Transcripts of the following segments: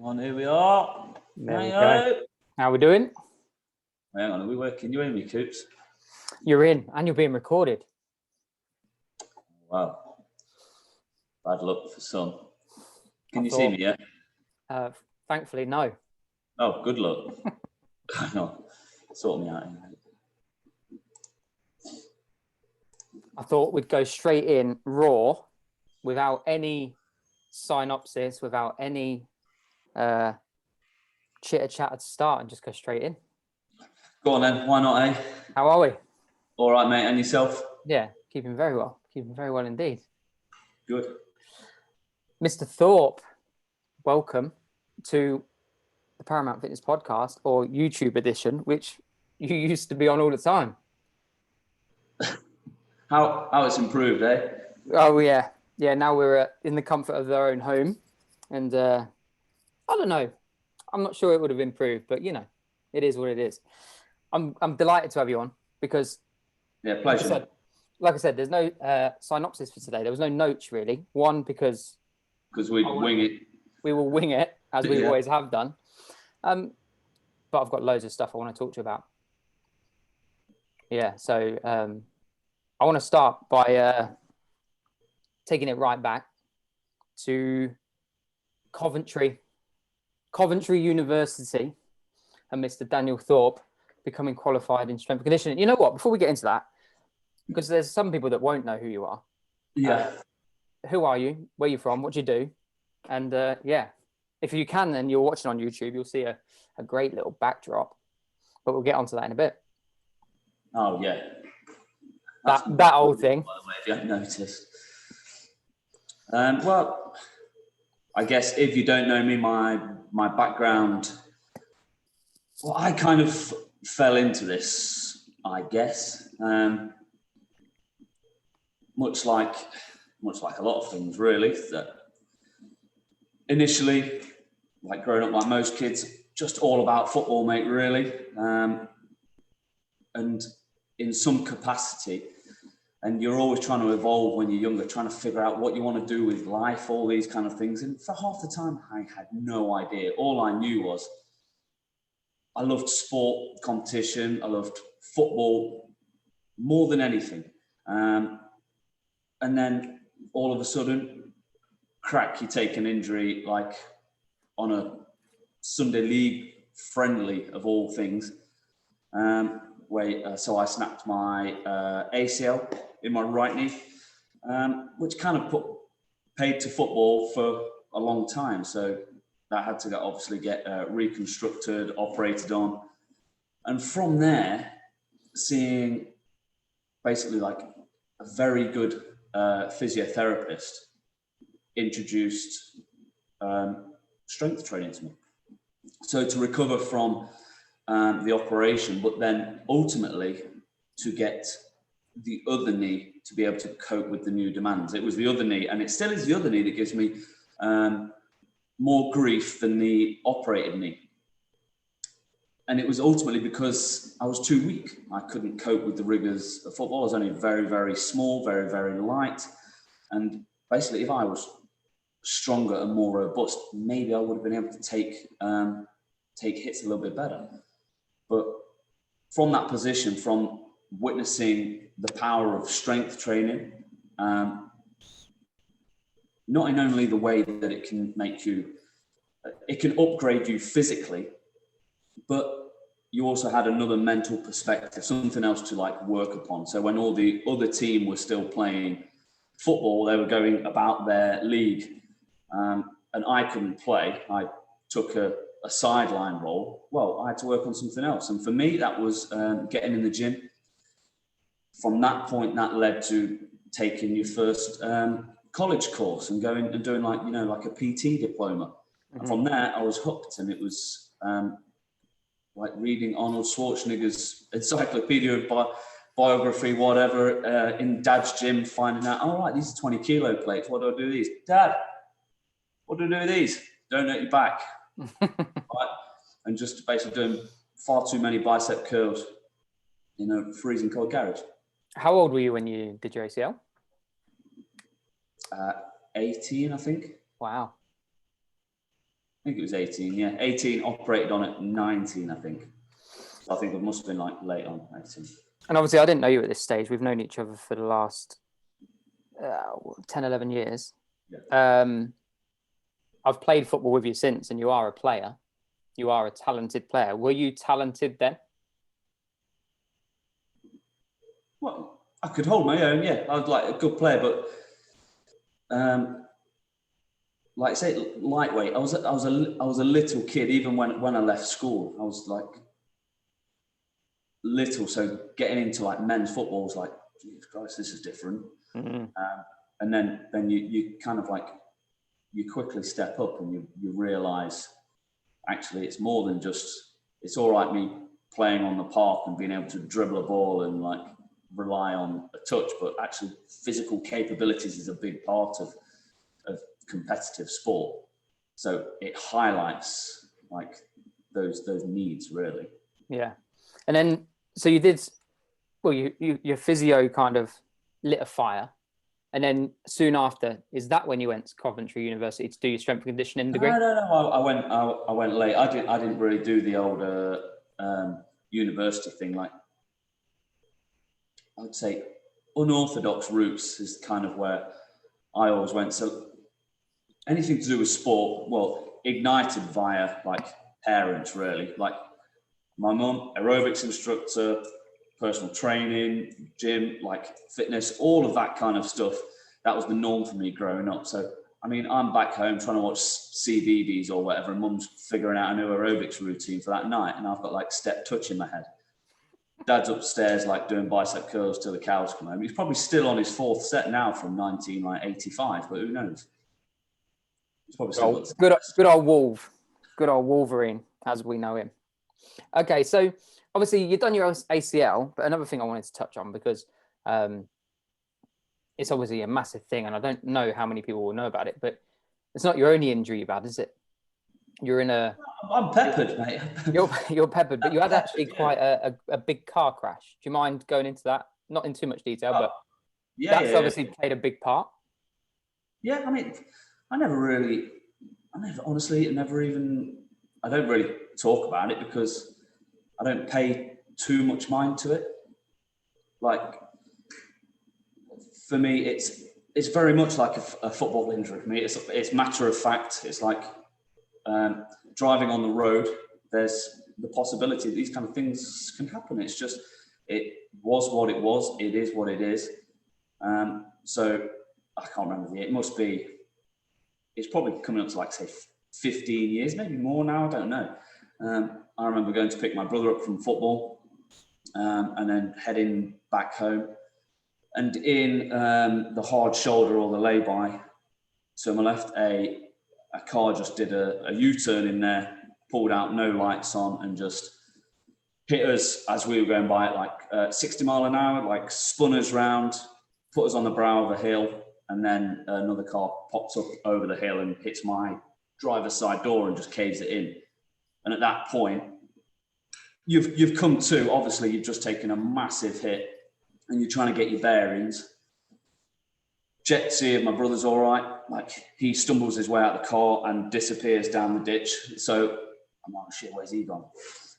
On, here we are. There we go. How we doing? Hang on, are we working? You in me, Coops? You're in, and you're being recorded. Wow. Bad luck for some. Can you see me yet? Thankfully, no. Oh, good luck. No, sort me out. I thought we'd go straight in raw, without any synopsis, without any chitter-chatter to start, and just go straight in. Go on then, why not, eh? How are we? All right, mate, and yourself? Yeah, keeping very well. Keeping very well indeed. Good. Mr. Thorpe, welcome to the Paramount Fitness Podcast, or YouTube edition, which you used to be on all the time. How it's improved, eh? Oh, yeah. Yeah, now we're in the comfort of their own home. And I don't know. I'm not sure it would have improved, but, you know, it is what it is. I'm delighted to have you on because... Yeah, pleasure. Like I said, there's no synopsis for today. There was no notes, really. One, because we wing it. We will wing it, as we always have done. But I've got loads of stuff I want to talk to you about. Yeah, so I want to start by taking it right back to Coventry University and Mr. Daniel Thorpe becoming qualified in strength and conditioning. You know what? Before we get into that, because there's some people that won't know who you are. Yeah. Who are you? Where are you from? What do you do? And if you can, then you're watching on YouTube, you'll see a great little backdrop. But we'll get onto that in a bit. Oh, yeah. That old thing. By the way, if you haven't noticed. Well, I guess if you don't know me, my background, well, I kind of fell into this, I guess. Much like a lot of things, really. That initially, like growing up like most kids, just all about football, mate, really. And in some capacity, and you're always trying to evolve when you're younger, trying to figure out what you want to do with life, all these kind of things. And for half the time, I had no idea. All I knew was I loved sport, competition. I loved football more than anything. And then all of a sudden, crack, you take an injury like on a Sunday league friendly of all things. So I snapped my ACL in my right knee, which kind of paid to football for a long time. So that had to obviously get reconstructed, operated on. And from there, seeing basically like a very good physiotherapist introduced strength training to me. So to recover from the operation, but then ultimately to get the other knee to be able to cope with the new demands. It was the other knee, and it still is the other knee that gives me more grief than the operated knee. And it was ultimately because I was too weak. I couldn't cope with the rigors of football. I was only very, very small, very, very light. And basically, if I was stronger and more robust, maybe I would have been able to take hits a little bit better. But from that position, from witnessing the power of strength training, not in only the way that it can it can upgrade you physically, but you also had another mental perspective, something else to like work upon. So when all the other team were still playing football, they were going about their league, and I couldn't play. I took a sideline role. Well, I had to work on something else. And for me, that was getting in the gym. From that point, that led to taking your first college course and going and doing like a PT diploma. Mm-hmm. And from there, I was hooked, and it was like reading Arnold Schwarzenegger's encyclopedia of biography, whatever, in Dad's gym, finding out, all right, these are 20 kilo plates. What do I do with these? Dad, what do I do with these? Don't hurt your back. Right? And just basically doing far too many bicep curls in a freezing cold garage. How old were you when you did your ACL? 18, I think. Wow. think it was 18, yeah. 18, operated on at 19, I think. So I think it must have been like late on 18. And obviously, I didn't know you at this stage. We've known each other for the last 10, 11 years. Yeah. I've played football with you since, and you are a player. You are a talented player. Were you talented then? Well, I could hold my own, yeah. I was like a good player, but like I say, lightweight. I was a little kid even when I left school. I was like little, so getting into like men's football was like, Jesus Christ, this is different. Mm-hmm. And then you kind of like, you quickly step up and you realise actually it's more than just, it's all right me playing on the park and being able to dribble a ball and like rely on a touch, but actually physical capabilities is a big part of competitive sport. So it highlights like those needs really. Yeah. And then, so you did, well, your physio kind of lit a fire. And then soon after, is that when you went to Coventry University to do your strength and conditioning degree? No. I went late. I didn't really do the old university thing. Like I'd say, unorthodox routes is kind of where I always went. So anything to do with sport, well, ignited via like parents really. Like my mum, aerobics instructor, personal training, gym, like fitness, all of that kind of stuff. That was the norm for me growing up. So, I mean, I'm back home trying to watch CBBS or whatever, and mum's figuring out a new aerobics routine for that night, and I've got like step touch in my head. Dad's upstairs like doing bicep curls till the cows come home. He's probably still on his fourth set now from 1985, but who knows? He's probably still good old Wolf, good old Wolverine, as we know him. Okay, so obviously you've done your ACL, but another thing I wanted to touch on, because it's obviously a massive thing, and I don't know how many people will know about it, but it's not your only injury you've had, is it? You're in a... I'm peppered, mate. You're peppered, but you had actually quite a big car crash. Do you mind going into that? Not in too much detail, but that's obviously played a big part. Yeah, I mean, I don't really talk about it because I don't pay too much mind to it. Like, for me, it's very much like a football injury. For me, it's matter of fact. It's like driving on the road. There's the possibility that these kind of things can happen. It's just, it was what it was. It is what it is. So I can't remember the. It must be. It's probably coming up to like say 15 years, maybe more now. I don't know. I remember going to pick my brother up from football, and then heading back home. And in the hard shoulder or the lay-by to my left, a car just did a U-turn in there, pulled out, no lights on, and just hit us as we were going by at like 60 mile an hour, like spun us round, put us on the brow of a hill, and then another car pops up over the hill and hits my driver's side door and just caves it in. And at that point, you've come to, obviously you've just taken a massive hit and you're trying to get your bearings. Check to see if my brother's all right. Like, he stumbles his way out of the car and disappears down the ditch. So I'm like, shit, where's he gone?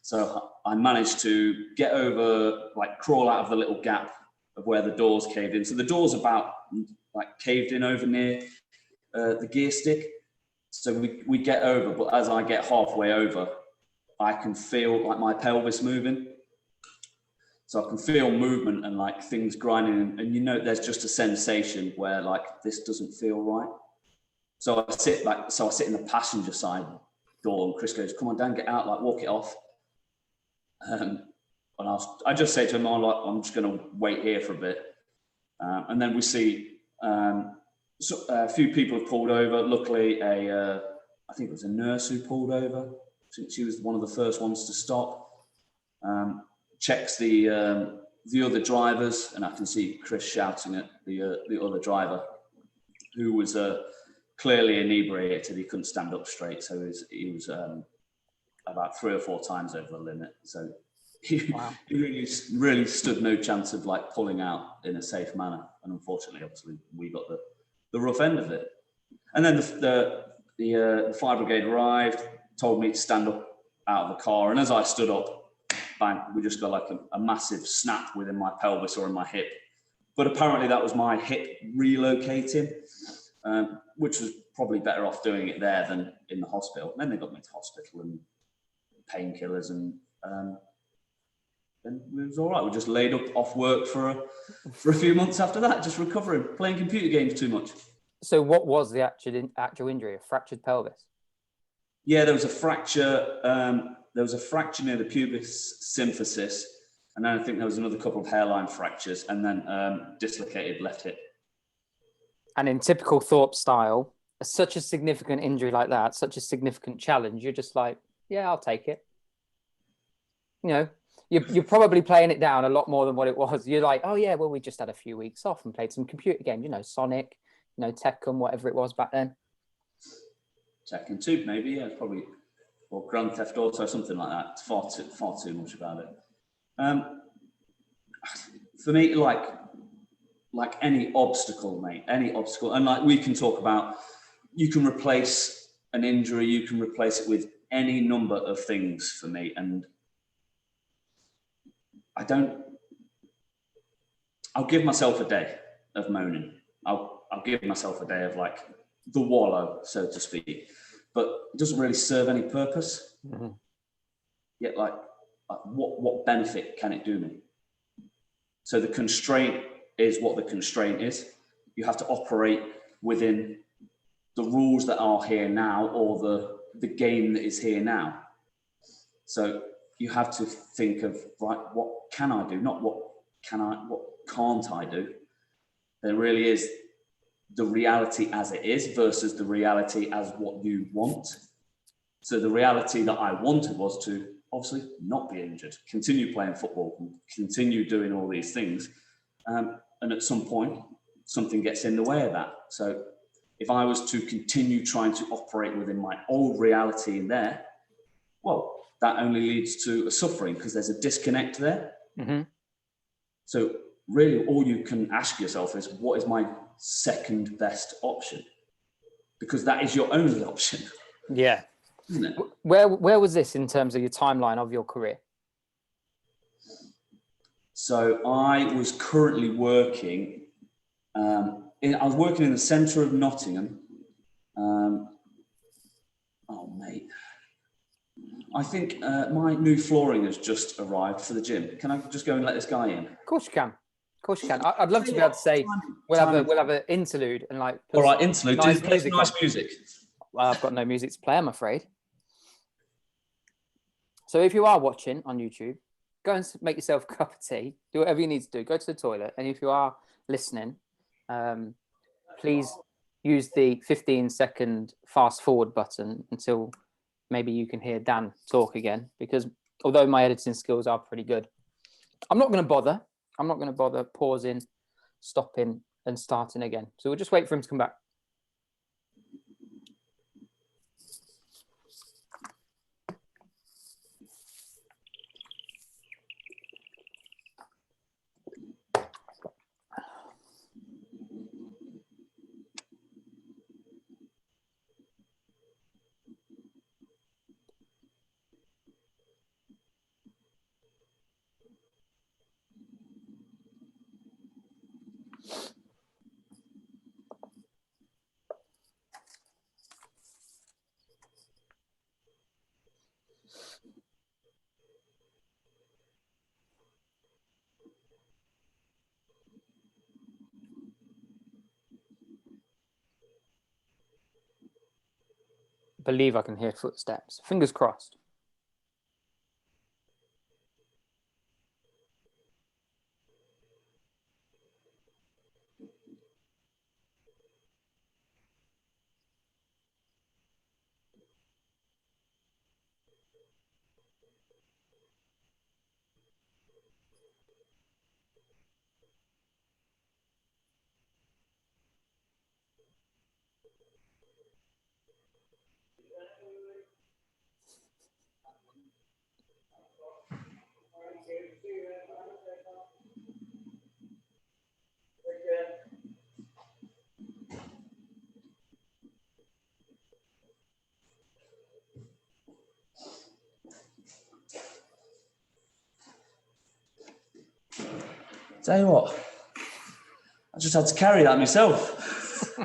So I managed to get over, like crawl out of the little gap of where the doors caved in. So the door's about like caved in over near the gear stick. So we get over, but as I get halfway over, I can feel like my pelvis moving. So I can feel movement and like things grinding, and you know, there's just a sensation where like this doesn't feel right. So I sit in the passenger side door, and Chris goes, "Come on, Dan, get out, like walk it off." And I just say to him, I'm just going to wait here for a bit. And then we see a few people have pulled over. Luckily, I think it was a nurse who pulled over. She was one of the first ones to stop. Checks the other drivers, and I can see Chris shouting at the other driver, who was clearly inebriated. He couldn't stand up straight, so he was about 3 or 4 times over the limit. So he really stood no chance of like pulling out in a safe manner. And unfortunately, obviously, we got the rough end of it. And then the fire brigade arrived, told me to stand up out of the car, and as I stood up, bang, we just got like a massive snap within my pelvis or in my hip. But apparently that was my hip relocating, which was probably better off doing it there than in the hospital. And then they got me to hospital and painkillers, and then it was all right. We just laid up off work for a few months after that, just recovering, playing computer games too much. So what was the actual injury? A fractured pelvis? Yeah, there was a fracture. There was a fracture near the pubis symphysis, and then I think there was another couple of hairline fractures, and then dislocated left hip. And in typical Thorpe style, such a significant injury like that, such a significant challenge, you're just like, yeah, I'll take it. You know, you're probably playing it down a lot more than what it was. You're like, oh yeah, well, we just had a few weeks off and played some computer games, you know, Sonic, you know, Tekken, whatever it was back then. Tekken 2, maybe, yeah, probably, or Grand Theft Auto, something like that. It's far too much about it. For me, like any obstacle, mate, any obstacle, and like we can talk about, you can replace an injury, you can replace it with any number of things for me, and I'll give myself a day of moaning. I'll give myself a day of like the wallow, so to speak, but it doesn't really serve any purpose. Mm-hmm. Yet, like what benefit can it do me? So the constraint is what the constraint is. You have to operate within the rules that are here now, or the game that is here now. So you have to think of, right, what can I do? Not what can't I do? There really is the reality as it is versus the reality as what you want. So the reality that I wanted was to obviously not be injured, continue playing football, continue doing all these things. And at some point, something gets in the way of that. So if I was to continue trying to operate within my old reality in there, well, that only leads to a suffering because there's a disconnect there. Mm-hmm. So really all you can ask yourself is, what is my second best option? Because that is your only option. Yeah. Isn't it? Where was this in terms of your timeline of your career? So I was currently working, I was working in the centre of Nottingham. Oh, mate. I think my new flooring has just arrived for the gym. Can I just go and let this guy in? Of course you can. Of course you can. I'd love to be able to say we'll have an interlude and like. All right, interlude. Nice Play some nice music. Well, I've got no music to play, I'm afraid. So if you are watching on YouTube, go and make yourself a cup of tea. Do whatever you need to do. Go to the toilet. And if you are listening, please use the 15-second fast forward button until maybe you can hear Dan talk again. Because although my editing skills are pretty good, I'm not going to bother. I'm not going to bother pausing, stopping, and starting again. So we'll just wait for him to come back. I believe I can hear footsteps. Fingers crossed. Tell you what, I just had to carry that myself.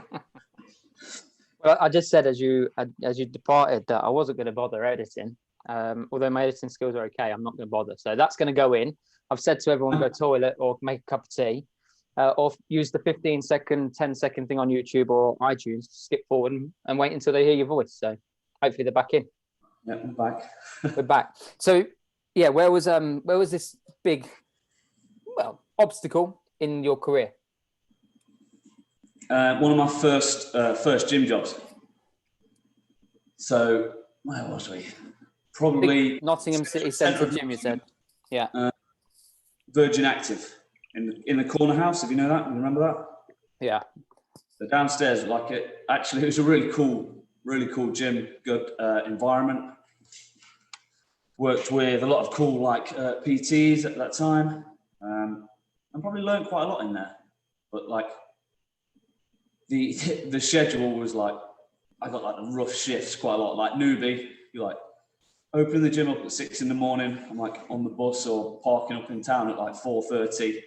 Well, I just said as you departed that I wasn't going to bother editing. Although my editing skills are okay, I'm not going to bother. So that's going to go in. I've said to everyone, go toilet or make a cup of tea, or use the 15-second, 10-second thing on YouTube or iTunes to skip forward and wait until they hear your voice. So hopefully they're back in. Yeah, we're back. We're back. So yeah, where was this big, obstacle in your career? One of my first gym jobs. So where was we? Probably big Nottingham City Centre gym. You said, yeah. Virgin Active in the corner house. If you know that, you remember that? Yeah. So downstairs, actually, it was a really cool gym. Good environment. Worked with a lot of cool PTs at that time, and probably learned quite a lot in there. But the schedule was I got the rough shifts quite a lot. Like newbie, you're opening the gym up at 6 a.m. I'm on the bus or parking up in town at 4:30,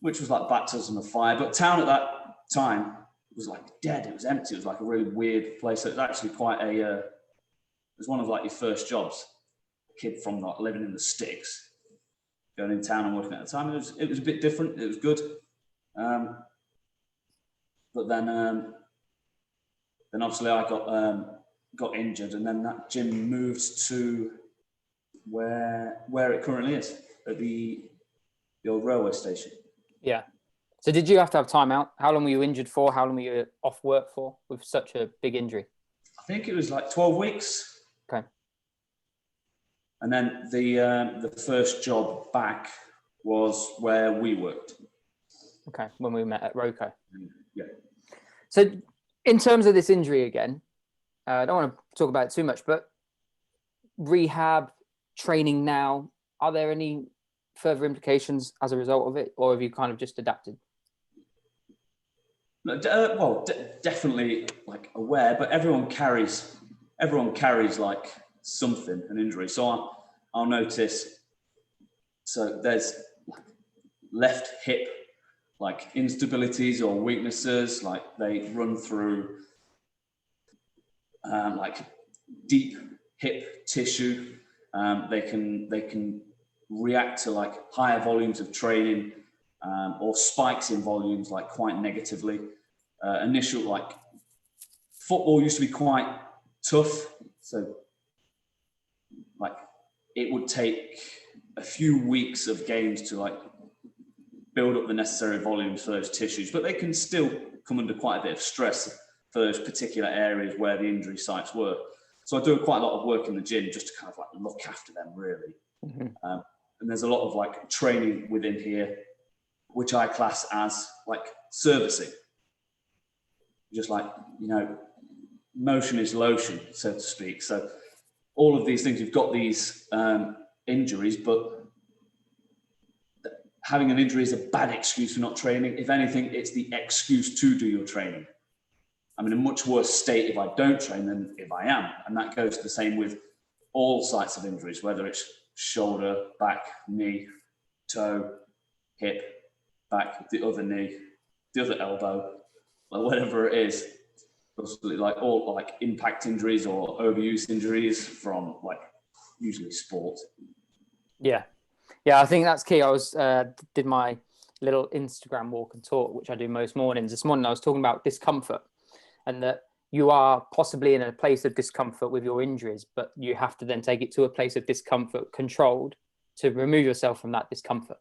which was baptism of fire. But town at that time was dead. It was empty. It was a really weird place. So it was actually quite it was one of your first jobs. A kid from living in the sticks, going in town and working at the time. It was a bit different. It was good. But then obviously I got injured, and then that gym moved to where it currently is, at the old railway station. Yeah. So did you have to have time out? How long were you injured for? How long were you off work for with such a big injury? I think it was 12 weeks. Okay. And then the first job back was where we worked. Okay, when we met at Roco. Yeah. So in terms of this injury again, I don't want to talk about it too much, but rehab, training now, are there any further implications as a result of it, or have you kind of just adapted? Definitely aware, but everyone carries something, an injury. So I'll notice, so there's left hip, instabilities or weaknesses, they run through deep hip tissue. They can react to higher volumes of training, or spikes in volumes quite negatively. Initial football used to be quite tough, so it would take a few weeks of games to build up the necessary volumes for those tissues, but they can still come under quite a bit of stress for those particular areas where the injury sites were. So I do quite a lot of work in the gym just to kind of look after them, really. Mm-hmm. And there's a lot of training within here, which I class as servicing. Just motion is lotion, so to speak. So all of these things, you've got these injuries, but having an injury is a bad excuse for not training. If anything, it's the excuse to do your training. I'm in a much worse state if I don't train than if I am. And that goes the same with all sites of injuries, whether it's shoulder, back, knee, toe, hip, back, the other knee, the other elbow, whatever it is. All impact injuries or overuse injuries from usually sport. Yeah. Yeah, I think that's key. I was did my little Instagram walk and talk, which I do most mornings. This morning I was talking about discomfort, and that you are possibly in a place of discomfort with your injuries, but you have to then take it to a place of discomfort controlled to remove yourself from that discomfort.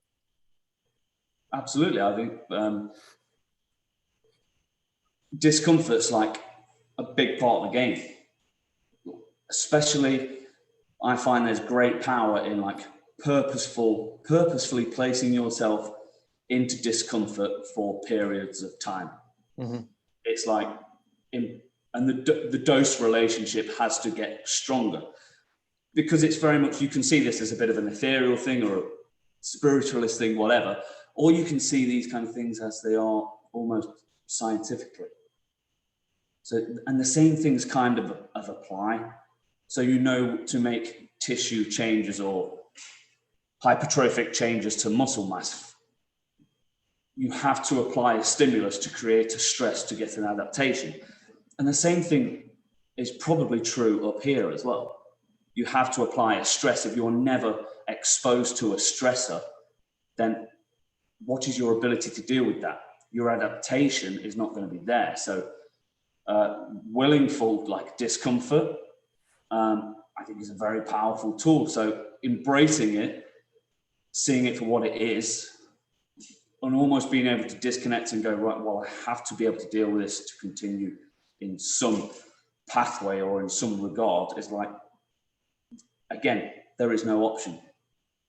Absolutely. I think discomfort's a big part of the game. Especially, I find there's great power in purposefully placing yourself into discomfort for periods of time. Mm-hmm. It's and the dose relationship has to get stronger, because it's very much, you can see this as a bit of an ethereal thing or a spiritualist thing, whatever, or you can see these kind of things as they are almost scientifically. So, and the same things kind of apply. So to make tissue changes or hypertrophic changes to muscle mass, you have to apply a stimulus to create a stress to get an adaptation. And the same thing is probably true up here as well. You have to apply a stress. If you're never exposed to a stressor, then what is your ability to deal with that? Your adaptation is not going to be there. So willingful like discomfort, I think is a very powerful tool. So embracing it, seeing it for what it is, and almost being able to disconnect and go, right, well, I have to be able to deal with this to continue in some pathway or in some regard, is like, again, there is no option.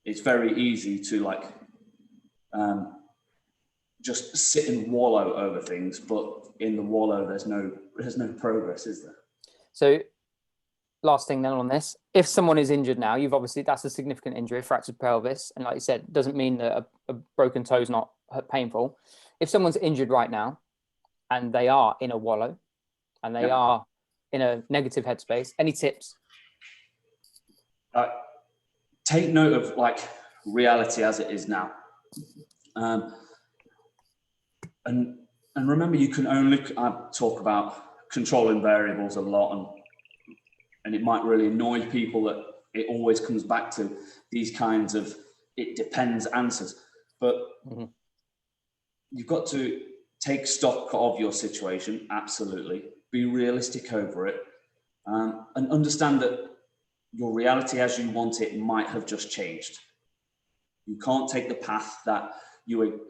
It's very easy to like just sit and wallow over things, but in the wallow, there's no progress, is there? So last thing then on this, if someone is injured now, you've obviously, that's a significant injury, fractured pelvis. And like you said, doesn't mean that a broken toe is not painful. If someone's injured right now and they are in a wallow and they are in a negative headspace, any tips? Take note of like reality as it is now. And remember, you can only, I talk about controlling variables a lot, and it might really annoy people that it always comes back to these kinds of it depends answers. But you've got to take stock of your situation, absolutely. Be realistic over it, and understand that your reality as you want it might have just changed. You can't take the path that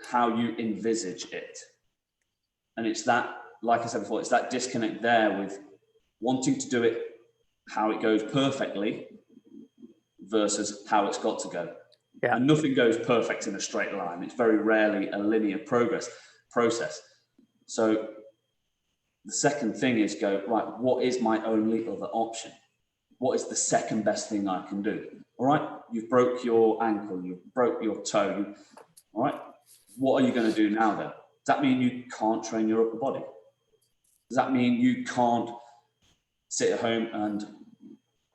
how you envisage it. And it's that, like I said before, it's that disconnect there with wanting to do it how it goes perfectly versus how it's got to go. Yeah. And nothing goes perfect in a straight line. It's very rarely a linear process. So the second thing is go, right, what is my only other option? What is the second best thing I can do? All right, you've broke your ankle, you've broke your toe. All right, what are you going to do now then? Does that mean you can't train your upper body? Does that mean you can't sit at home and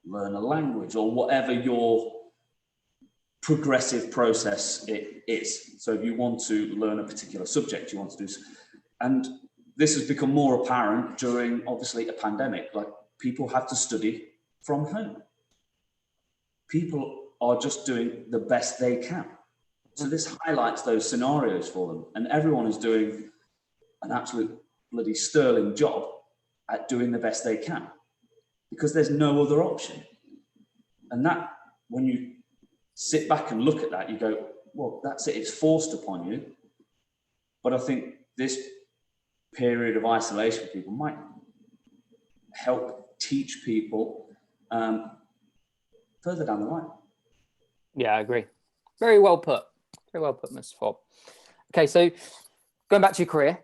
learn a language or whatever your progressive process it is? So if you want to learn a particular subject, you want to do, and this has become more apparent during obviously a pandemic, like people have to study from home. People are just doing the best they can. So this highlights those scenarios for them, and everyone is doing an absolute bloody sterling job at doing the best they can because there's no other option. And that, when you sit back and look at that, you go, well, that's it, it's forced upon you. But I think this period of isolation for people might help teach people further down the line. Yeah, I agree. Very well put. Very well put, Mr. Thorpe. Okay, so going back to your career,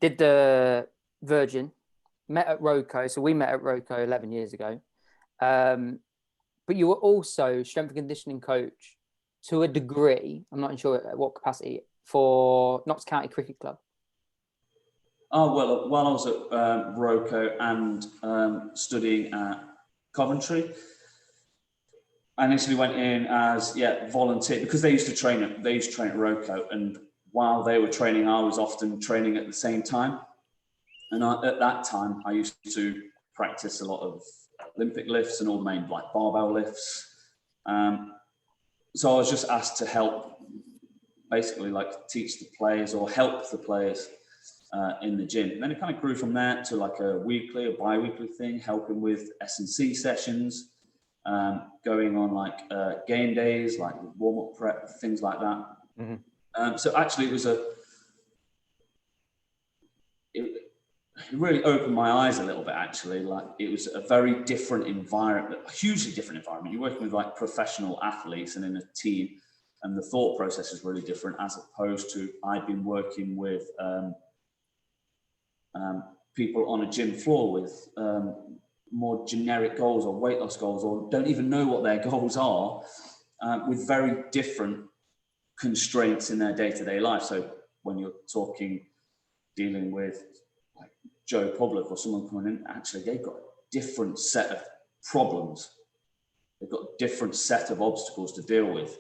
did the Virgin, met at Roco. So we met at Roco 11 years ago. But you were also strength and conditioning coach to a degree, I'm not sure at what capacity, for Notts County Cricket Club. Oh, well, while I was at Roco and studying at Coventry, I initially went in as volunteer because they used to train at Roco, and while they were training, I was often training at the same time. And at that time, I used to practice a lot of Olympic lifts and all the main like barbell lifts. So I was just asked to help, basically like teach the players or help the players in the gym. And then it kind of grew from there to like a weekly or bi-weekly thing, helping with S&C sessions. Going on like game days, like warm-up prep, things like that. Mm-hmm. So actually it really opened my eyes a little bit, actually. Like it was a very different environment, a hugely different environment. You're working with like professional athletes and in a team, and the thought process is really different as opposed to I'd been working with people on a gym floor with more generic goals or weight loss goals, or don't even know what their goals are, with very different constraints in their day-to-day life. So when you're dealing with like Joe Public or someone coming in, actually they've got a different set of problems. They've got a different set of obstacles to deal with.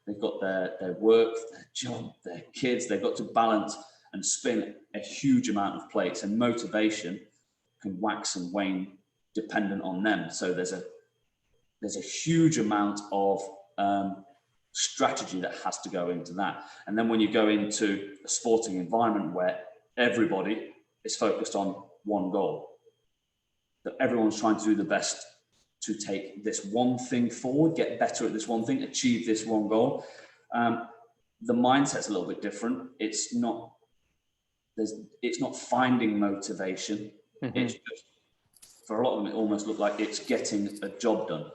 they've got their work, their job, their kids. They've got to balance and spin a huge amount of plates, and motivation can wax and wane dependent on them. So there's a huge amount of strategy that has to go into that. And then when you go into a sporting environment where everybody is focused on one goal, that everyone's trying to do the best to take this one thing forward, get better at this one thing, achieve this one goal. The mindset's a little bit different. It's not finding motivation. Mm-hmm. It's just, for a lot of them, it almost looked like it's getting a job done.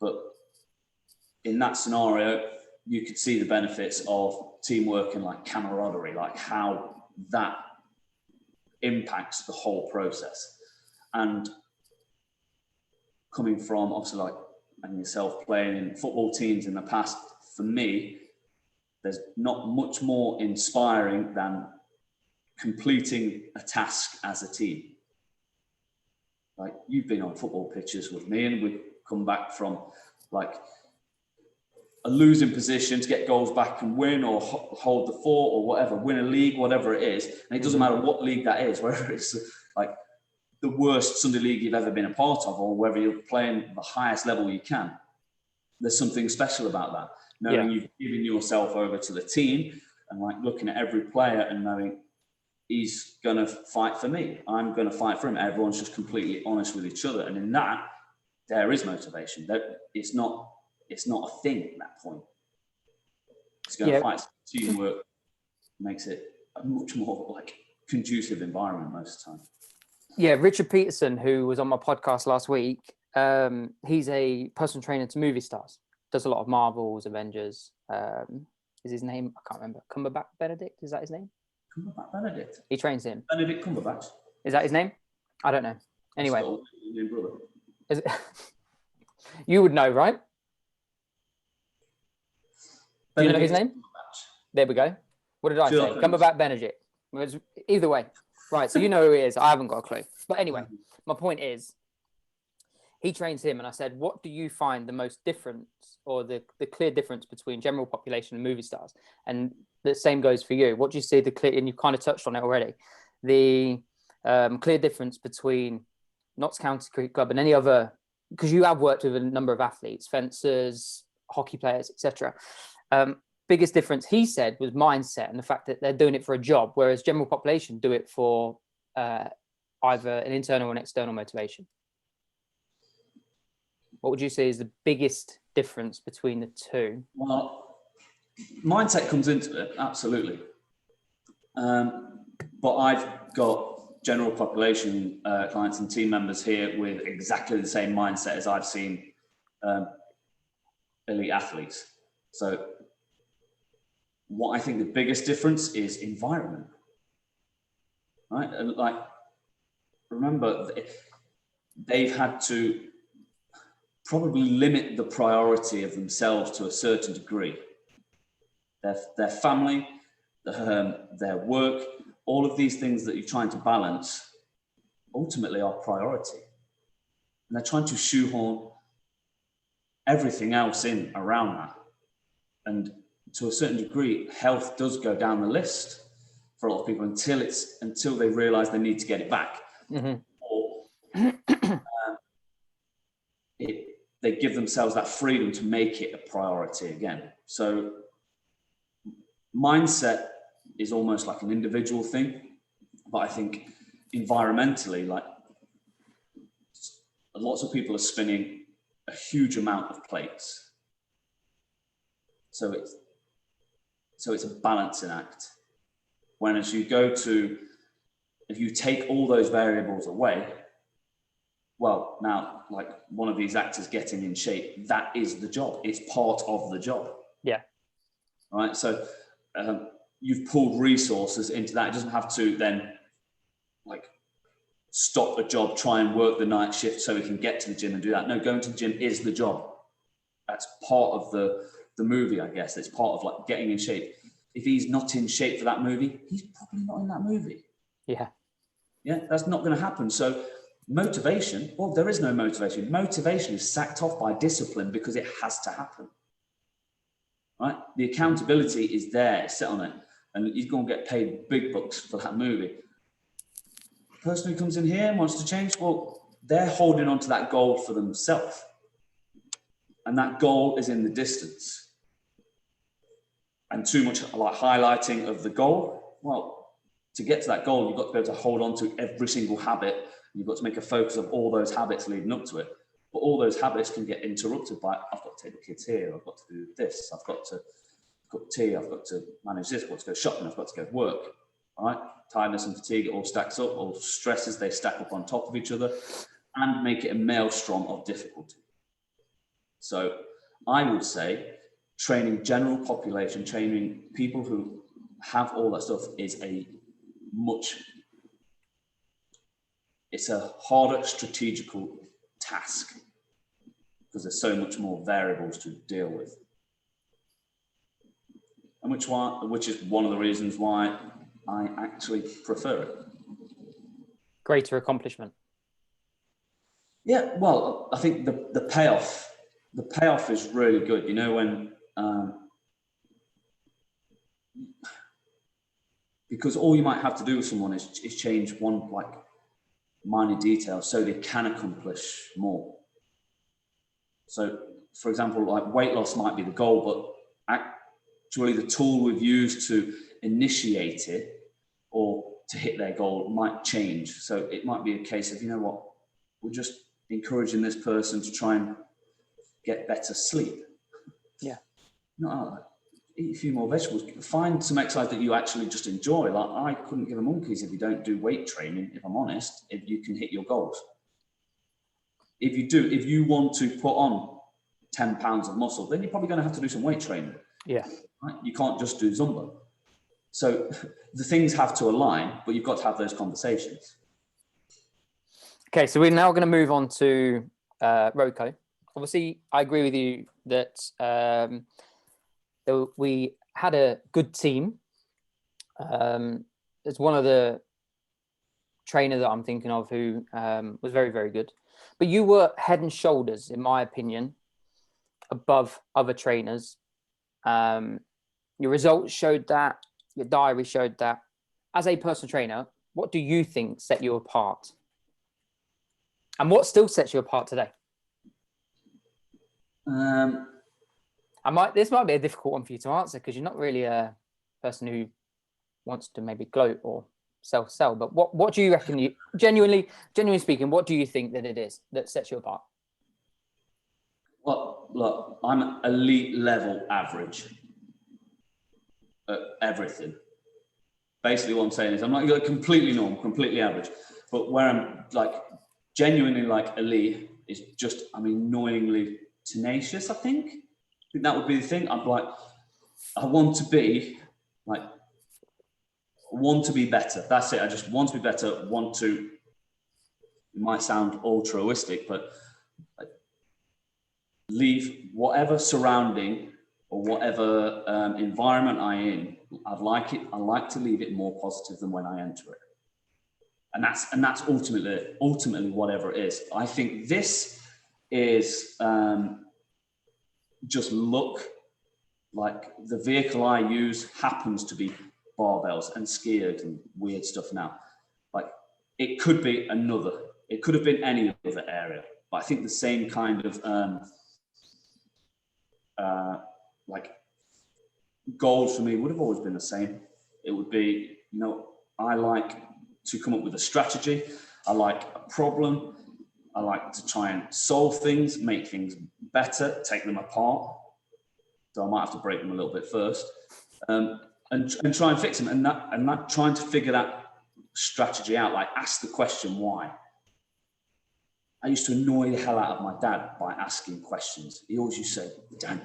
But in that scenario, you could see the benefits of teamwork and like camaraderie, like how that impacts the whole process. And coming from obviously like, and yourself playing in football teams in the past, for me, there's not much more inspiring than completing a task as a team. Like, you've been on football pitches with me, and we've come back from like a losing position to get goals back and win, or hold the fort, or whatever, win a league, whatever it is. And it doesn't matter what league that is, whether it's like the worst Sunday league you've ever been a part of, or whether you're playing the highest level you can. There's something special about that. Knowing you've given yourself over to the team, and like looking at every player and knowing he's going to fight for me, I'm going to fight for him. Everyone's just completely honest with each other. And in that, there is motivation. It's not a thing at that point. It's going to fight. Teamwork makes it a much more like conducive environment most of the time. Yeah, Richard Peterson, who was on my podcast last week, he's a personal trainer to movie stars. Does a lot of Marvels, Avengers. Is his name? I can't remember. Cumberbatch Benedict? Is that his name? Cumberbatch Benedict. He trains him. Benedict Cumberbatch. Is that his name? I don't know. Anyway. Is it? You would know, right? Do you know his name? There we go. What did I say? Cumberbatch Benedict. Either way. Right, so you know who he is. I haven't got a clue. But anyway, my point is, he trains him, and I said, what do you find the most difference, or the clear difference between general population and movie stars? And the same goes for you. What do you see the clear, and you've kind of touched on it already, the clear difference between Notts County Cricket Club and any other, because you have worked with a number of athletes, fencers, hockey players, etc. Biggest difference, he said, was mindset and the fact that they're doing it for a job, whereas general population do it for either an internal or an external motivation. What would you say is the biggest difference between the two? Well, mindset comes into it, absolutely. But I've got general population clients and team members here with exactly the same mindset as I've seen elite athletes. So what I think the biggest difference is environment, right? And like, remember, they've had to probably limit the priority of themselves to a certain degree. Their family, their work, all of these things that you're trying to balance ultimately are priority. And they're trying to shoehorn everything else in around that. And to a certain degree, health does go down the list for a lot of people until they realize they need to get it back. Mm-hmm. Or they give themselves that freedom to make it a priority again. So mindset is almost like an individual thing, but I think environmentally, like, lots of people are spinning a huge amount of plates. So it's a balancing act. When as you go to, if you take all those variables away, well, now, like one of these actors getting in shape, that is the job. It's part of the job. Yeah. All right. So you've pulled resources into that. It doesn't have to then like stop a job, try and work the night shift so we can get to the gym and do that. No, going to the gym is the job. That's part of the movie, I guess. It's part of like getting in shape. If he's not in shape for that movie, he's probably not in that movie. Yeah. Yeah, that's not going to happen. So motivation, well, there is no motivation. Motivation is sacked off by discipline because it has to happen. right? The accountability is there, it's set on it, and he's going to get paid big bucks for that movie. The person who comes in here and wants to change, well, they're holding on to that goal for themselves. And that goal is in the distance. And too much like highlighting of the goal, well, to get to that goal, you've got to be able to hold on to every single habit. You've got to make a focus of all those habits leading up to it. But all those habits can get interrupted by, I've got to take the kids here, I've got to do this, I've got to cook tea, I've got to manage this, I've got to go shopping, I've got to go to work. All right? Tiredness and fatigue, it all stacks up, all stresses, they stack up on top of each other and make it a maelstrom of difficulty. So I would say training general population, training people who have all that stuff is it's a harder strategical task because there's so much more variables to deal with. And which is one of the reasons why I actually prefer it. Greater accomplishment. Yeah, well, I think the payoff is really good. You know, when because all you might have to do with someone is change one like minor detail so they can accomplish more. So, for example, like weight loss might be the goal, but actually the tool we've used to initiate it or to hit their goal might change. So it might be a case of, you know what, we're just encouraging this person to try and get better sleep. Yeah. Eat a few more vegetables. Find some exercise that you actually just enjoy. Like I couldn't give a monkeys if you don't do weight training, if I'm honest, if you can hit your goals. If you want to put on 10 pounds of muscle, then you're probably going to have to do some weight training. Yeah. Right? You can't just do Zumba. So the things have to align, but you've got to have those conversations. Okay, so we're now going to move on to Roko. Obviously, I agree with you that we had a good team. There's one of the trainer that I'm thinking of who was very, very good. But you were head and shoulders, in my opinion, above other trainers. Your results showed that. Your diary showed that. As a personal trainer, what do you think set you apart? And what still sets you apart today? This might be a difficult one for you to answer because you're not really a person who wants to maybe gloat or sell. But what do you reckon? You genuinely speaking, what do you think that it is that sets you apart? Well, look, I'm elite level average at everything. Basically, what I'm saying is I'm not completely normal, completely average, but where I'm like genuinely like elite is just I'm annoyingly tenacious. I think that would be the thing. I'm like, I want to be better. That's it. I just want to be better. It might sound altruistic, but like, leave whatever surrounding or whatever environment I'm in. I like to leave it more positive than when I enter it. And that's ultimately whatever it is. I think this is just luck. Like the vehicle I use happens to be barbells and skiers and weird stuff now. Like it could be it could have been any other area, but I think the same kind of like goals for me would have always been the same. It would be, I like to come up with a strategy. I like a problem. I like to try and solve things, make things better, take them apart. So I might have to break them a little bit first, and try and fix them. And that trying to figure that strategy out, like ask the question why. I used to annoy the hell out of my dad by asking questions. He always used to say, "Dad,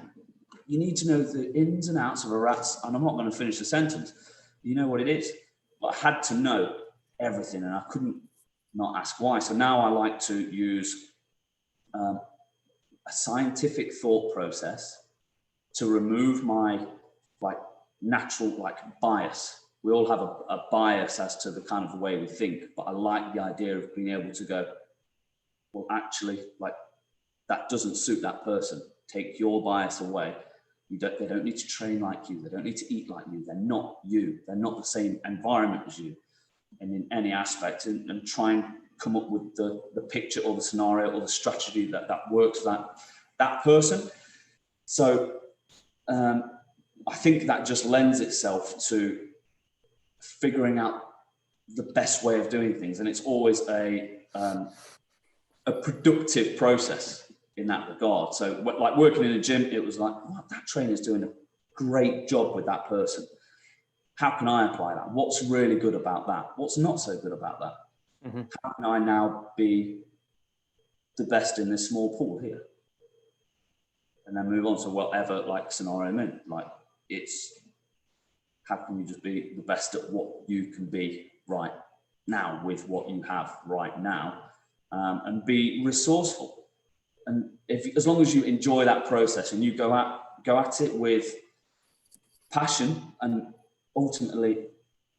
you need to know the ins and outs of a rat's," and I'm not going to finish the sentence. You know what it is, but I had to know everything, and I couldn't not ask why. So now I like to use a scientific thought process to remove my natural bias. We all have a bias as to the kind of the way we think, but I like the idea of being able to go, well, actually, that doesn't suit that person. Take your bias away. They don't need to train like you. They don't need to eat like you. They're not you. They're not the same environment as you, and in any aspect, and try and come up with the picture or the scenario or the strategy that works for that person. So I think that just lends itself to figuring out the best way of doing things, and it's always a productive process in that regard. So like working in a gym, it was like, oh, that trainer's doing a great job with that person. How can I apply that? What's really good about that? What's not so good about that? Mm-hmm. How can I now be the best in this small pool here? And then move on to whatever like scenario I'm in. Like, it's how can you just be the best at what you can be right now with what you have right now, and be resourceful. And as long as you enjoy that process and you go at it with passion, and ultimately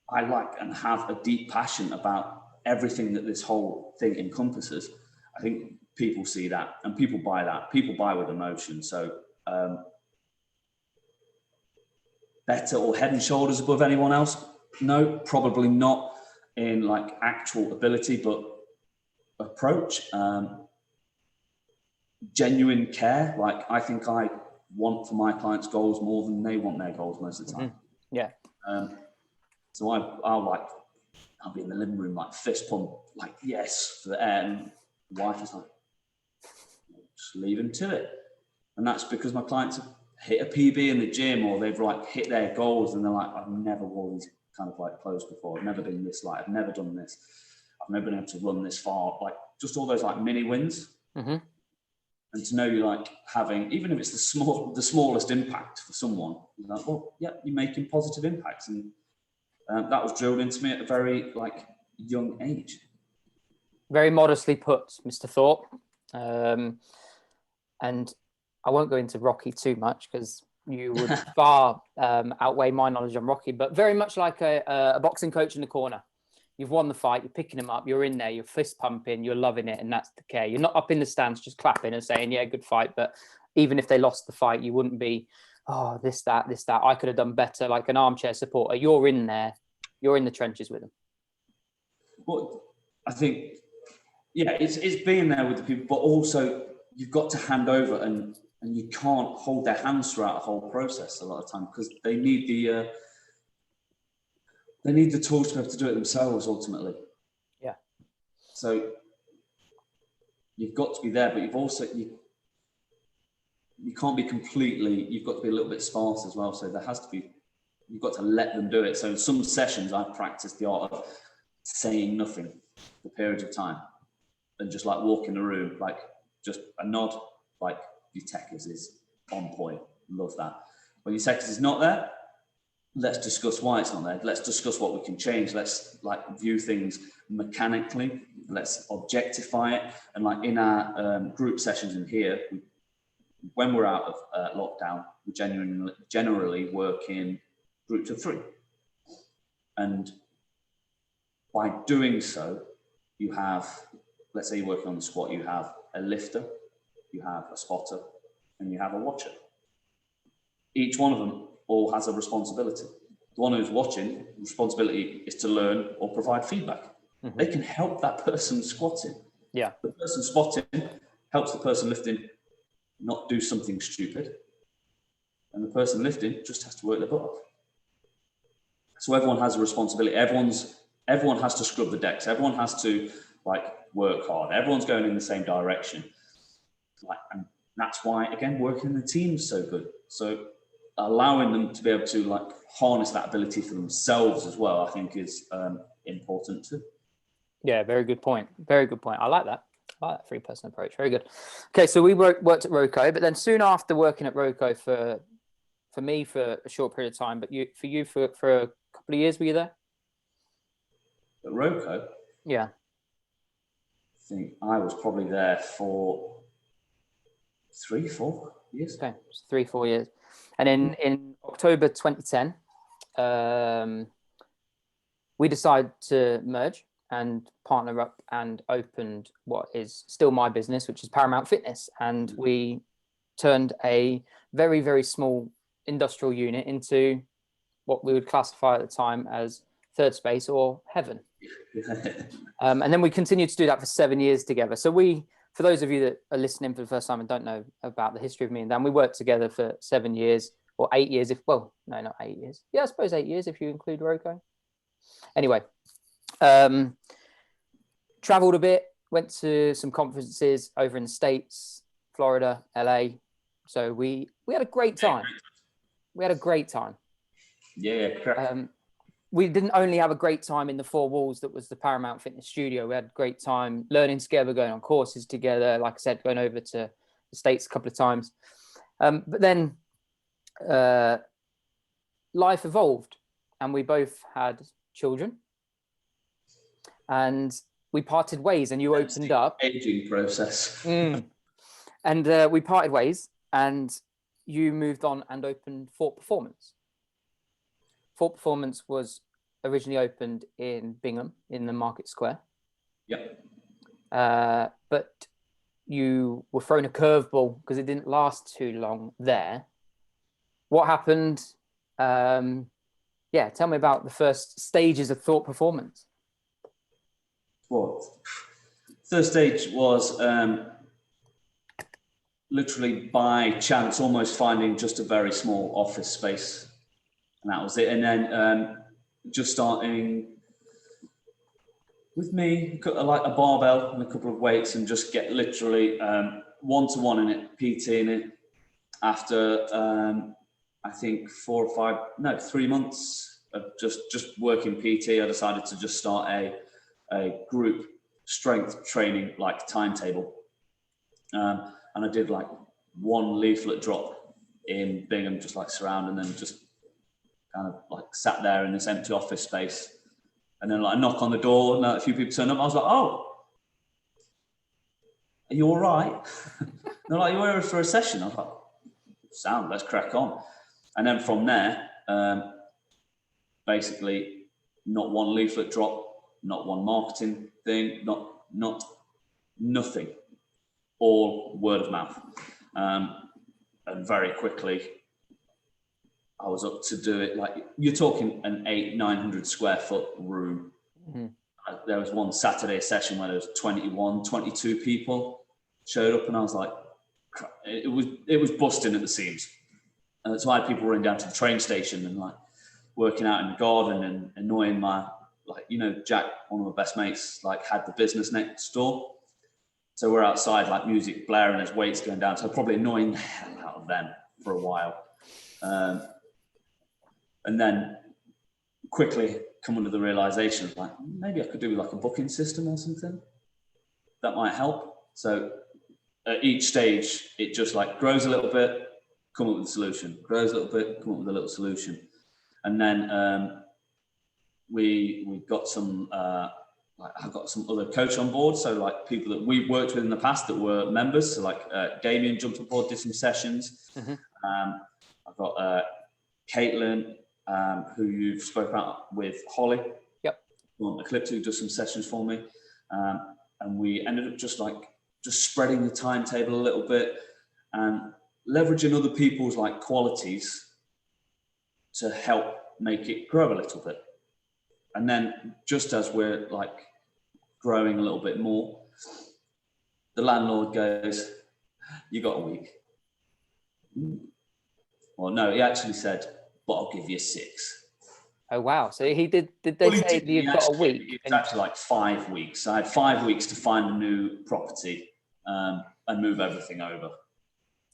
I like and have a deep passion about everything that this whole thing encompasses, I think people see that and people buy that. People buy with emotion. So better or head and shoulders above anyone else? No, probably not in like actual ability, but approach, genuine care. Like, I think I want for my clients' goals more than they want their goals most of the time. Mm-hmm. Yeah. So I'll be in the living room, like fist pump, like yes for the air, and the wife is like, just leave him to it. And that's because my clients have hit a PB in the gym, or they've like hit their goals, and they're like, I've never worn these kind of like clothes before. I've never been this light. I've never done this. I've never been able to run this far. Like, just all those like mini wins. Mm-hmm. And to know you're like having, even if it's the smallest impact for someone, you're like, well, yeah, you're making positive impacts. And that was drilled into me at a very like young age. Very modestly put, Mr. Thorpe. And I won't go into Rocky too much because you would far outweigh my knowledge on Rocky, but very much like a boxing coach in the corner. You've won the fight, you're picking him up, you're in there, you're fist pumping, you're loving it, and that's the care. You're not up in the stands just clapping and saying, yeah, good fight. But even if they lost the fight, you wouldn't be, oh, this, that, I could have done better, like an armchair supporter. You're in there, you're in the trenches with them. Well, I think, yeah, it's being there with the people, but also you've got to hand over, and you can't hold their hands throughout the whole process a lot of time, because they need the tools to be able to do it themselves ultimately. Yeah. So you've got to be there, but you've also, you can't be completely, you've got to be a little bit sparse as well. So there has to be, you've got to let them do it. So in some sessions I've practiced the art of saying nothing for periods of time, and just like walk in the room, like just a nod, like your techers is on point. Love that. When your techers is not there, let's discuss why it's not there. Let's discuss what we can change. Let's like view things mechanically. Let's objectify it. And like in our group sessions in here, when we're out of lockdown, we generally work in groups of 3. And by doing so, you have, let's say you're working on the squat, you have a lifter, you have a spotter, and you have a watcher. Each one of them all has a responsibility. The one who's watching, responsibility is to learn or provide feedback. Mm-hmm. They can help that person squatting. Yeah. The person squatting helps the person lifting not do something stupid. And the person lifting just has to work their butt off. So everyone has a responsibility. Everyone has to scrub the decks. Everyone has to like work hard. Everyone's going in the same direction. And that's why, again, working in the team is so good. So allowing them to be able to like harness that ability for themselves as well, I think is important too. Yeah, very good point. Very good point. I like that. I like that 3-person approach. Very good. Okay, so we worked at Roco, but then soon after working at Roco for me for a short period of time, but for you for a couple of years, were you there? At Roco? Yeah. I think I was probably there for 3-4 years. Okay, 3-4 years. And in October 2010, we decided to merge and partner up and opened what is still my business, which is Paramount Fitness. And we turned a very, very small industrial unit into what we would classify at the time as third space or heaven. And then we continued to do that for 7 years together. So for those of you that are listening for the first time and don't know about the history of me and Dan, we worked together for 7 years or 8 years. Not 8 years. Yeah, I suppose 8 years if you include Roko. Anyway, traveled a bit, went to some conferences over in the States, Florida, LA. So we had a great time. Yeah, correct. We didn't only have a great time in the four walls that was the Paramount Fitness Studio. We had a great time learning together, going on courses together. Like I said, going over to the States a couple of times. But then life evolved and we both had children and we parted ways and you opened up. Aging process. And we parted ways and you moved on and opened Thorpe Performance. Thorpe Performance was originally opened in Bingham in the Market Square. Yep. But you were thrown a curveball because it didn't last too long there. What happened? Tell me about the first stages of Thorpe Performance. Well, first stage was literally by chance, almost finding just a very small office space. And that was it. And then just starting with me, like a barbell and a couple of weights and just get literally one-to-one in it, PT in it. After, I think 3 months of just working PT, I decided to just start a group strength training like timetable. And I did like one leaflet drop in Bingham, just like surround, and then just kind of like sat there in this empty office space. And then like a knock on the door, and a few people turned up. I was like, "Oh, are you all right?" They're like, "You're here for a session." I was like, "Sound, let's crack on." And then from there, basically, not one leaflet drop, not one marketing thing, not nothing, all word of mouth. And very quickly, I was up to do it. Like, you're talking an 800-900 square foot room. Mm-hmm. There was one Saturday session where there was 21, 22 people showed up, and I was like, it was busting at the seams. So I had people running down to the train station and like working out in the garden and annoying my, like, Jack, one of my best mates, like had the business next door. So we're outside, like music blaring, there's weights going down. So probably annoying the hell out of them for a while. And then quickly come under the realization of like, maybe I could do like a booking system or something. That might help. So at each stage, it just like grows a little bit, come up with a solution, grows a little bit, come up with a little solution. And then we got some, I got some other coach on board. So like people that we worked with in the past that were members. So like Damien jumped on board, did some sessions. Mm-hmm. I've got Caitlin, who you've spoken about with Holly. Yep. On Eclipse, who does some sessions for me. And we ended up just spreading the timetable a little bit and leveraging other people's like qualities to help make it grow a little bit. And then just as we're like growing a little bit more, the landlord goes, "You got a week." Well, no, he actually said, "But I'll give you 6." Oh, wow. So he did they say you've got a week? It's actually like 5 weeks. I had 5 weeks to find a new property and move everything over.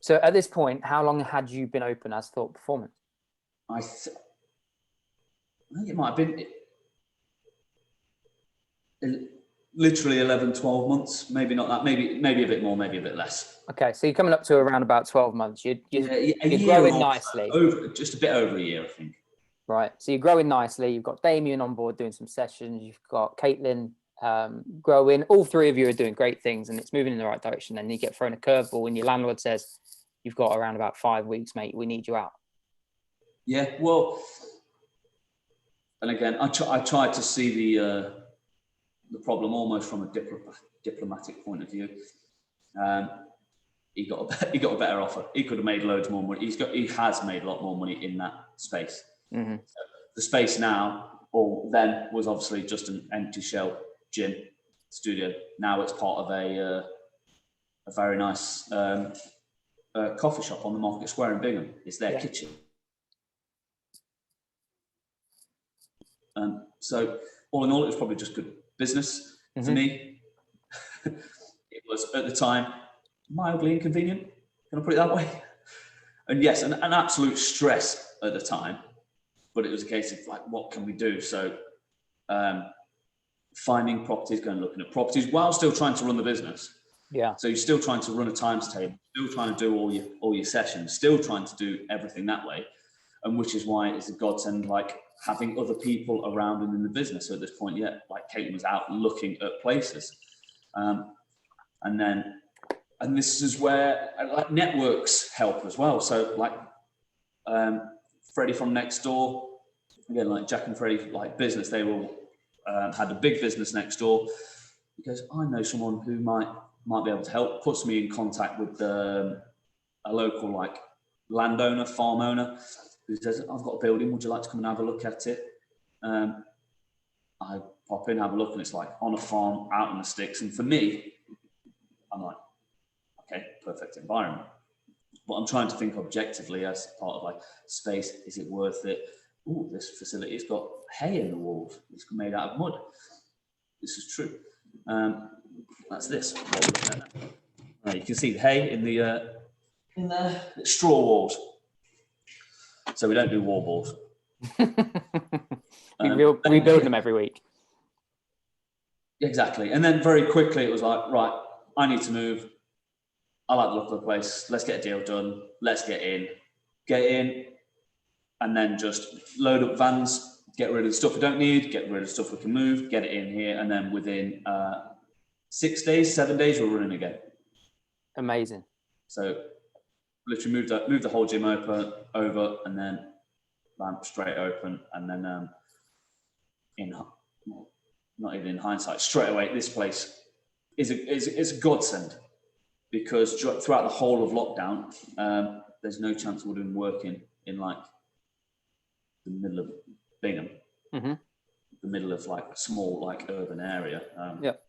So at this point, how long had you been open as Thorpe Performance? I think it might have been literally 11, 12 months, maybe not that, maybe a bit more, maybe a bit less. Okay, so you're coming up to around about 12 months. You're growing nicely. Just a bit over a year, I think. Right, so you're growing nicely. You've got Damien on board doing some sessions. You've got Caitlin growing. All three of you are doing great things and it's moving in the right direction. And you get thrown a curveball and your landlord says, "You've got around about 5 weeks, mate. We need you out." Yeah, well, and again, I tried to see the problem almost from a diplomatic point of view. he got a better offer. He could have made loads more money. He has made a lot more money in that space. Mm-hmm. So the space now, or then, was obviously just an empty shell gym studio. Now it's part of a very nice coffee shop on the Market Square in Bingham. It's their kitchen. So all in all, it was probably just good business for me. It was at the time mildly inconvenient. Can I put it that way? And yes, an absolute stress at the time. But it was a case of like, what can we do? So finding properties, going looking at properties while still trying to run the business. Yeah. So you're still trying to run a times table, still trying to do all your sessions, still trying to do everything that way. And which is why it's a godsend, like having other people around and in the business. So at this point, like Caitlin was out looking at places. And this is where like networks help as well. So like Freddie from next door, again, like Jack and Freddie, like business, they all had a big business next door. He goes, I know someone who might be able to help, puts me in contact with a local like landowner, farm owner, who says, I've got a building, would you like to come and have a look at it? I pop in, have a look, and it's like on a farm, out in the sticks. And for me, I'm like, okay, perfect environment. But I'm trying to think objectively as part of like space, is it worth it? Oh, this facility has got hay in the walls. It's made out of mud. This is true. That's this. You can see the hay in the straw walls. So we don't do wall balls. We rebuild them every week. Exactly. And then very quickly it was like, right, I need to move. I like the look of the place. Let's get a deal done. Let's get in, and then just load up vans, get rid of the stuff we don't need, get rid of the stuff we can move, get it in here. And then within 6 days, 7 days, we're running again. Amazing. So literally moved the whole gym over, and then ramp straight open, and then not even in hindsight, straight away, this place is a godsend, because throughout the whole of lockdown, there's no chance we would have been working in like the middle of Bingham, the middle of like a small like urban area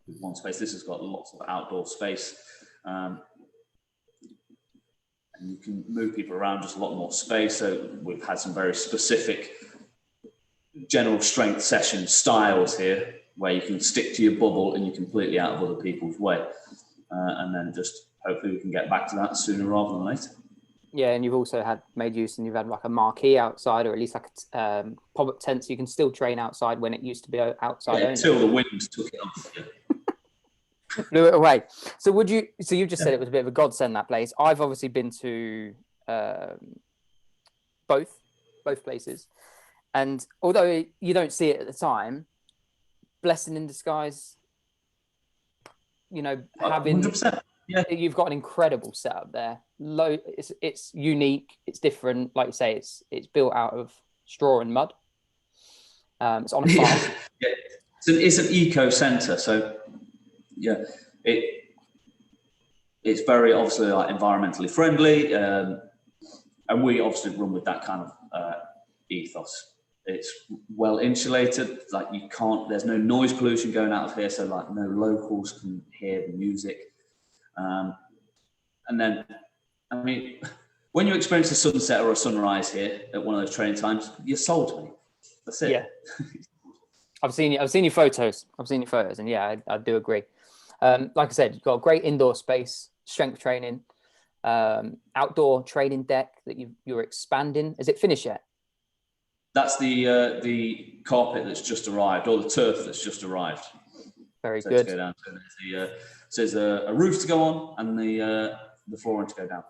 with one space. This has got lots of outdoor space. And you can move people around, just a lot more space. So we've had some very specific general strength session styles here, where you can stick to your bubble and you're completely out of other people's way. And then just hopefully we can get back to that sooner rather than later. Yeah, and you've also made use, and you've had like a marquee outside, or at least like a pop-up tent, so you can still train outside when it used to be outside. Until the winds took it off. Blew it away. So you just said it was a bit of a godsend, that place. I've obviously been to both places, and although you don't see it at the time, blessing in disguise. You know, having 100%. Yeah, you've got an incredible setup there. It's unique. It's different. Like you say, it's built out of straw and mud. It's on a farm. Yeah, it's an eco centre, so. Yeah, it's very obviously like environmentally friendly, and we obviously run with that kind of ethos. It's well insulated, like there's no noise pollution going out of here, so like no locals can hear the music. And then, I mean, when you experience a sunset or a sunrise here at one of those training times, you're sold me. That's it. Yeah. I've seen your photos. And yeah, I do agree. Like I said, you've got a great indoor space, strength training, outdoor training deck that you're expanding. Is it finished yet? That's the carpet that's just arrived, or the turf that's just arrived. Very good. To go down to. There's a roof to go on and the flooring to go down.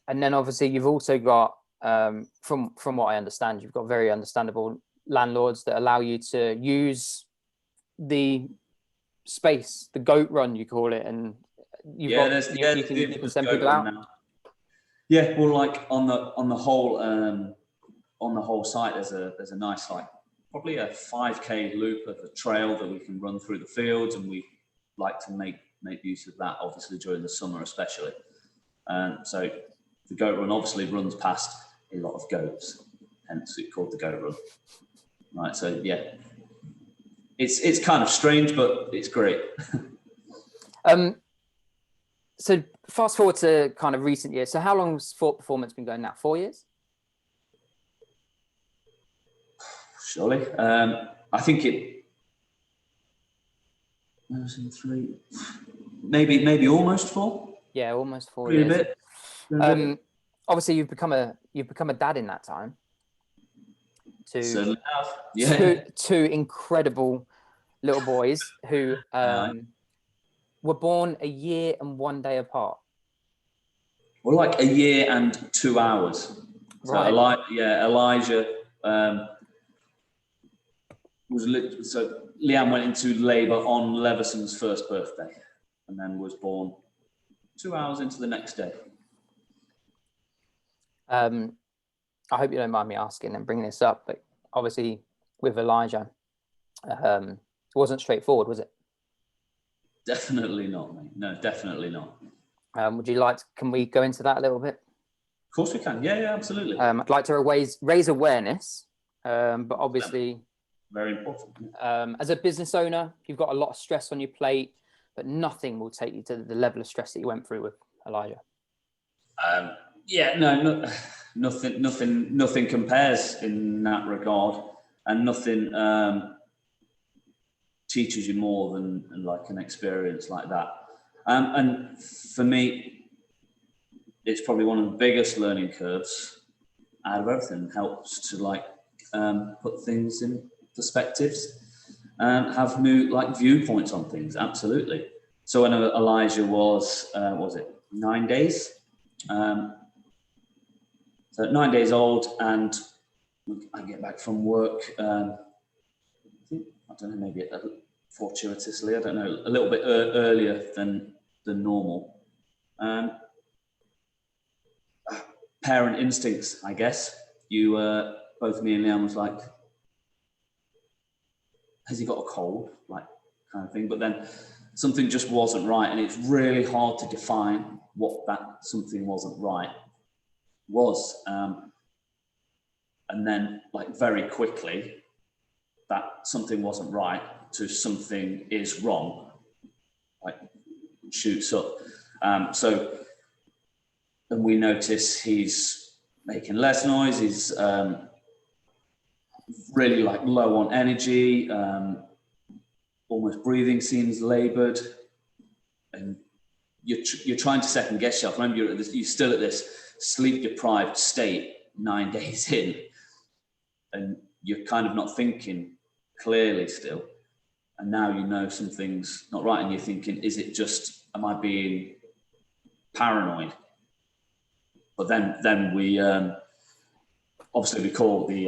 And then obviously you've also got, from what I understand, you've got very understandable landlords that allow you to use the space, the goat run you call it, and you can send people out. Yeah, well, like on the whole site, there's a nice like probably a 5K loop of a trail that we can run through the fields, and we like to make use of that, obviously during the summer especially. So the goat run obviously runs past a lot of goats, hence it's called the goat run. Right, so yeah, it's kind of strange, but it's great. So fast forward to kind of recent years. So how long's Thorpe Performance been going now? 4 years? Surely. I think it 3, maybe almost 4. Yeah, almost 4 Pretty years. bit. Obviously, you've become a dad in that time. Certainly have. Yeah. Two incredible little boys who were born a year and 1 day apart. Well, like a year and 2 hours. So Right. Elijah so Leanne went into labour on Levison's first birthday, and then was born 2 hours into the next day. I hope you don't mind me asking and bringing this up, but obviously with Elijah, it wasn't straightforward, was it? Definitely not, mate. No, definitely not. Would you like? Can we go into that a little bit? Of course we can. Yeah, absolutely. I'd like to raise awareness, but obviously, very important. As a business owner, you've got a lot of stress on your plate, but nothing will take you to the level of stress that you went through with Elijah. Nothing compares in that regard, and nothing teaches you more than like an experience like that. And for me, it's probably one of the biggest learning curves out of everything. Helps to like put things in perspectives and have new like viewpoints on things. Absolutely. So when Elijah was 9 days? So 9 days old, and I get back from work. I don't know, maybe fortuitously, I don't know, a little bit earlier than normal. Parent instincts, I guess. You, both me and Leanne was like, has he got a cold? Like, kind of thing. But then something just wasn't right, and it's really hard to define what that something wasn't right was. And then, like, very quickly, that something wasn't right to something is wrong, like, shoots up. And we notice he's making less noise, he's really like low on energy, almost breathing seems laboured, and you're trying to second guess yourself. Remember, you're still at this sleep deprived state 9 days in, and you're kind of not thinking clearly still. And now you know something's not right, and you're thinking, is it just, am I being paranoid? But then we obviously we call the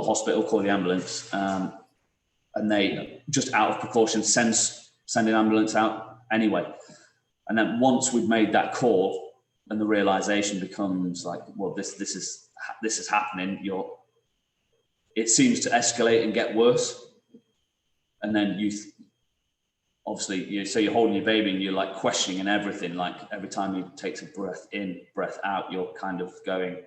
hospital, call the ambulance, and they just out of precaution send an ambulance out anyway. And then once we've made that call, and the realization becomes like, well, this is happening. It seems to escalate and get worse. And then so you're holding your baby and you're like questioning and everything. Like every time he takes a breath in, breath out, you're kind of going,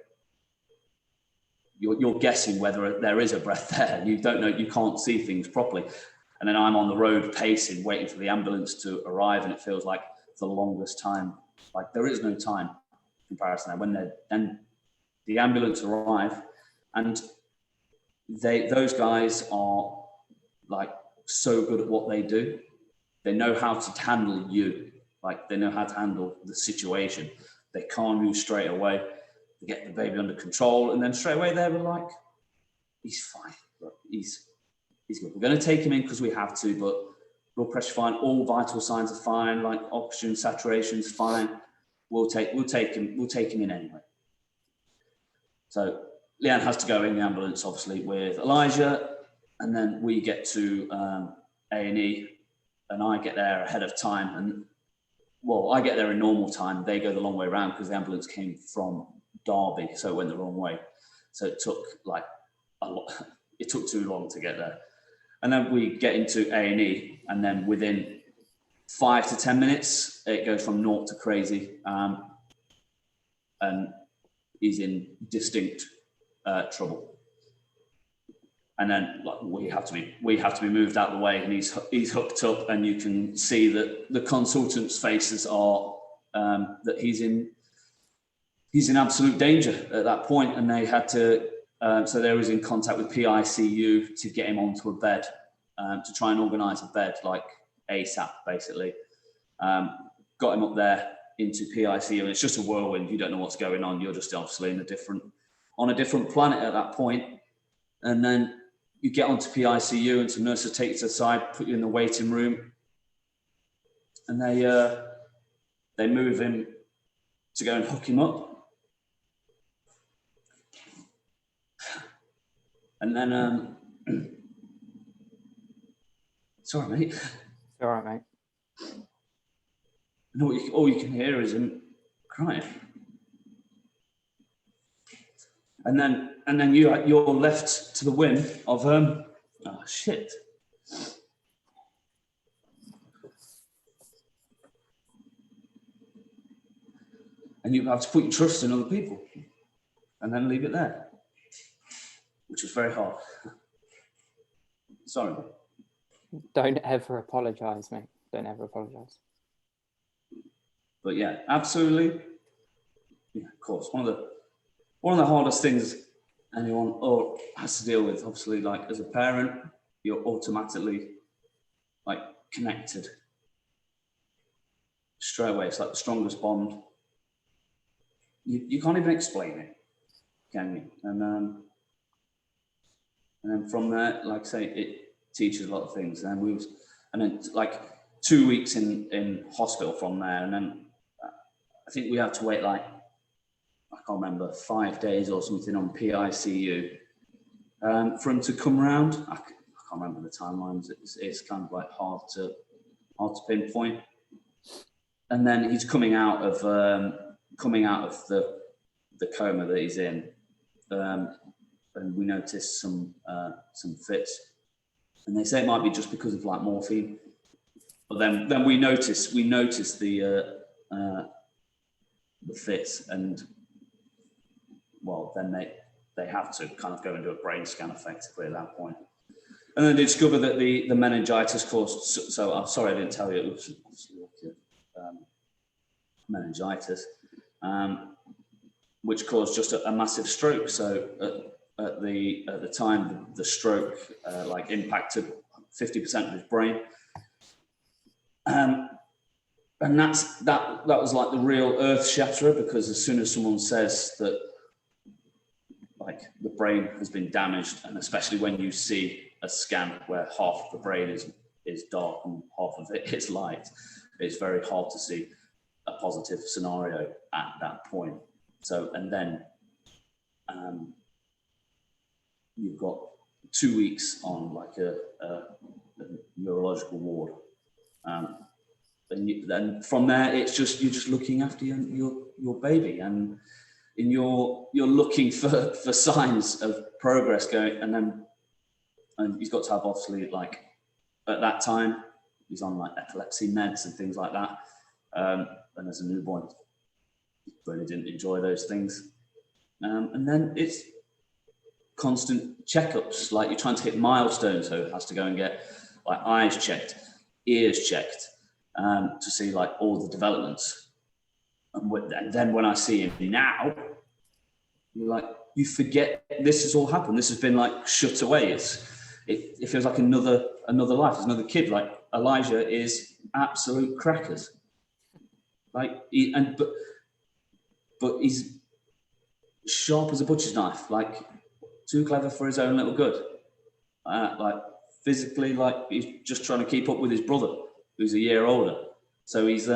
you're guessing whether there is a breath there. You don't know, you can't see things properly. And then I'm on the road pacing, waiting for the ambulance to arrive, and it feels like the longest time. Like there is no time comparison. When the ambulance arrive, and those guys are like so good at what they do. They know how to handle you. Like they know how to handle the situation. They calm you straight away. They get the baby under control, and then straight away they were like, he's fine. Look, he's good. We're going to take him in because we have to, but blood pressure fine, all vital signs are fine, like oxygen saturation's fine. We'll take him in anyway. So Leanne has to go in the ambulance, obviously, with Elijah, and then we get to A&E, and I get there ahead of time. And well, I get there in normal time. They go the long way around because the ambulance came from Derby, so it went the wrong way. So it took like a lot. It took too long to get there. And then we get into A&E, and then within 5 to 10 minutes, it goes from naught to crazy. and he's in distinct trouble. And then like, we have to be moved out of the way, and he's hooked up, and you can see that the consultants' faces are that he's in absolute danger at that point, and they had to. So they was in contact with PICU to get him onto a bed, to try and organise a bed like ASAP, basically. Got him up there into PICU, and it's just a whirlwind. You don't know what's going on. You're just obviously on a different planet at that point, and then you get onto PICU, and some nurses take you to the side, put you in the waiting room, and they move him to go and hook him up. And then, sorry, mate. It's all right, mate. And all you can hear is him crying. And then you're left to the whim of oh shit. And you have to put your trust in other people, and then leave it there, which was very hard. Sorry. Don't ever apologise, mate. Don't ever apologise. But yeah, absolutely. Yeah, of course. One of the hardest things anyone has to deal with, obviously, like as a parent, you're automatically like connected straight away. It's like the strongest bond. You can't even explain it, can you? And then from there, like I say, it teaches a lot of things. And then like 2 weeks in hospital from there, and then I think we had to wait like, I can't remember, 5 days or something on PICU for him to come around. I can't remember the timelines. It's kind of like hard to pinpoint. And then he's coming out of the coma that he's in, and we noticed some fits, and they say it might be just because of like morphine. But then we noticed the fits, and well, then they have to kind of go and do a brain scan effectively at that point. And then they discover that the meningitis caused, so I'm sorry I didn't tell you, it was obviously meningitis, which caused just a massive stroke. So at the time, the stroke like impacted 50% of his brain. And that was like the real earth shatterer, because as soon as someone says that like the brain has been damaged, and especially when you see a scan where half of the brain is dark and half of it is light, it's very hard to see a positive scenario at that point. So, and then you've got 2 weeks on like a neurological ward. And then from there, it's just you're just looking after your baby, and you're looking for signs of progress going. And he's got to have, obviously, like at that time he's on like epilepsy meds and things like that. And as a newborn, he really didn't enjoy those things. And then it's constant checkups, like you're trying to hit milestones. So it has to go and get like eyes checked, ears checked, to see like all the developments. And then when I see him now, you're like, you forget this has all happened. This has been like shut away. It feels like another life. There's another kid. Like Elijah is absolute crackers. Like but he's sharp as a butcher's knife. Like too clever for his own little good. Like physically, like he's just trying to keep up with his brother, who's a year older. So he's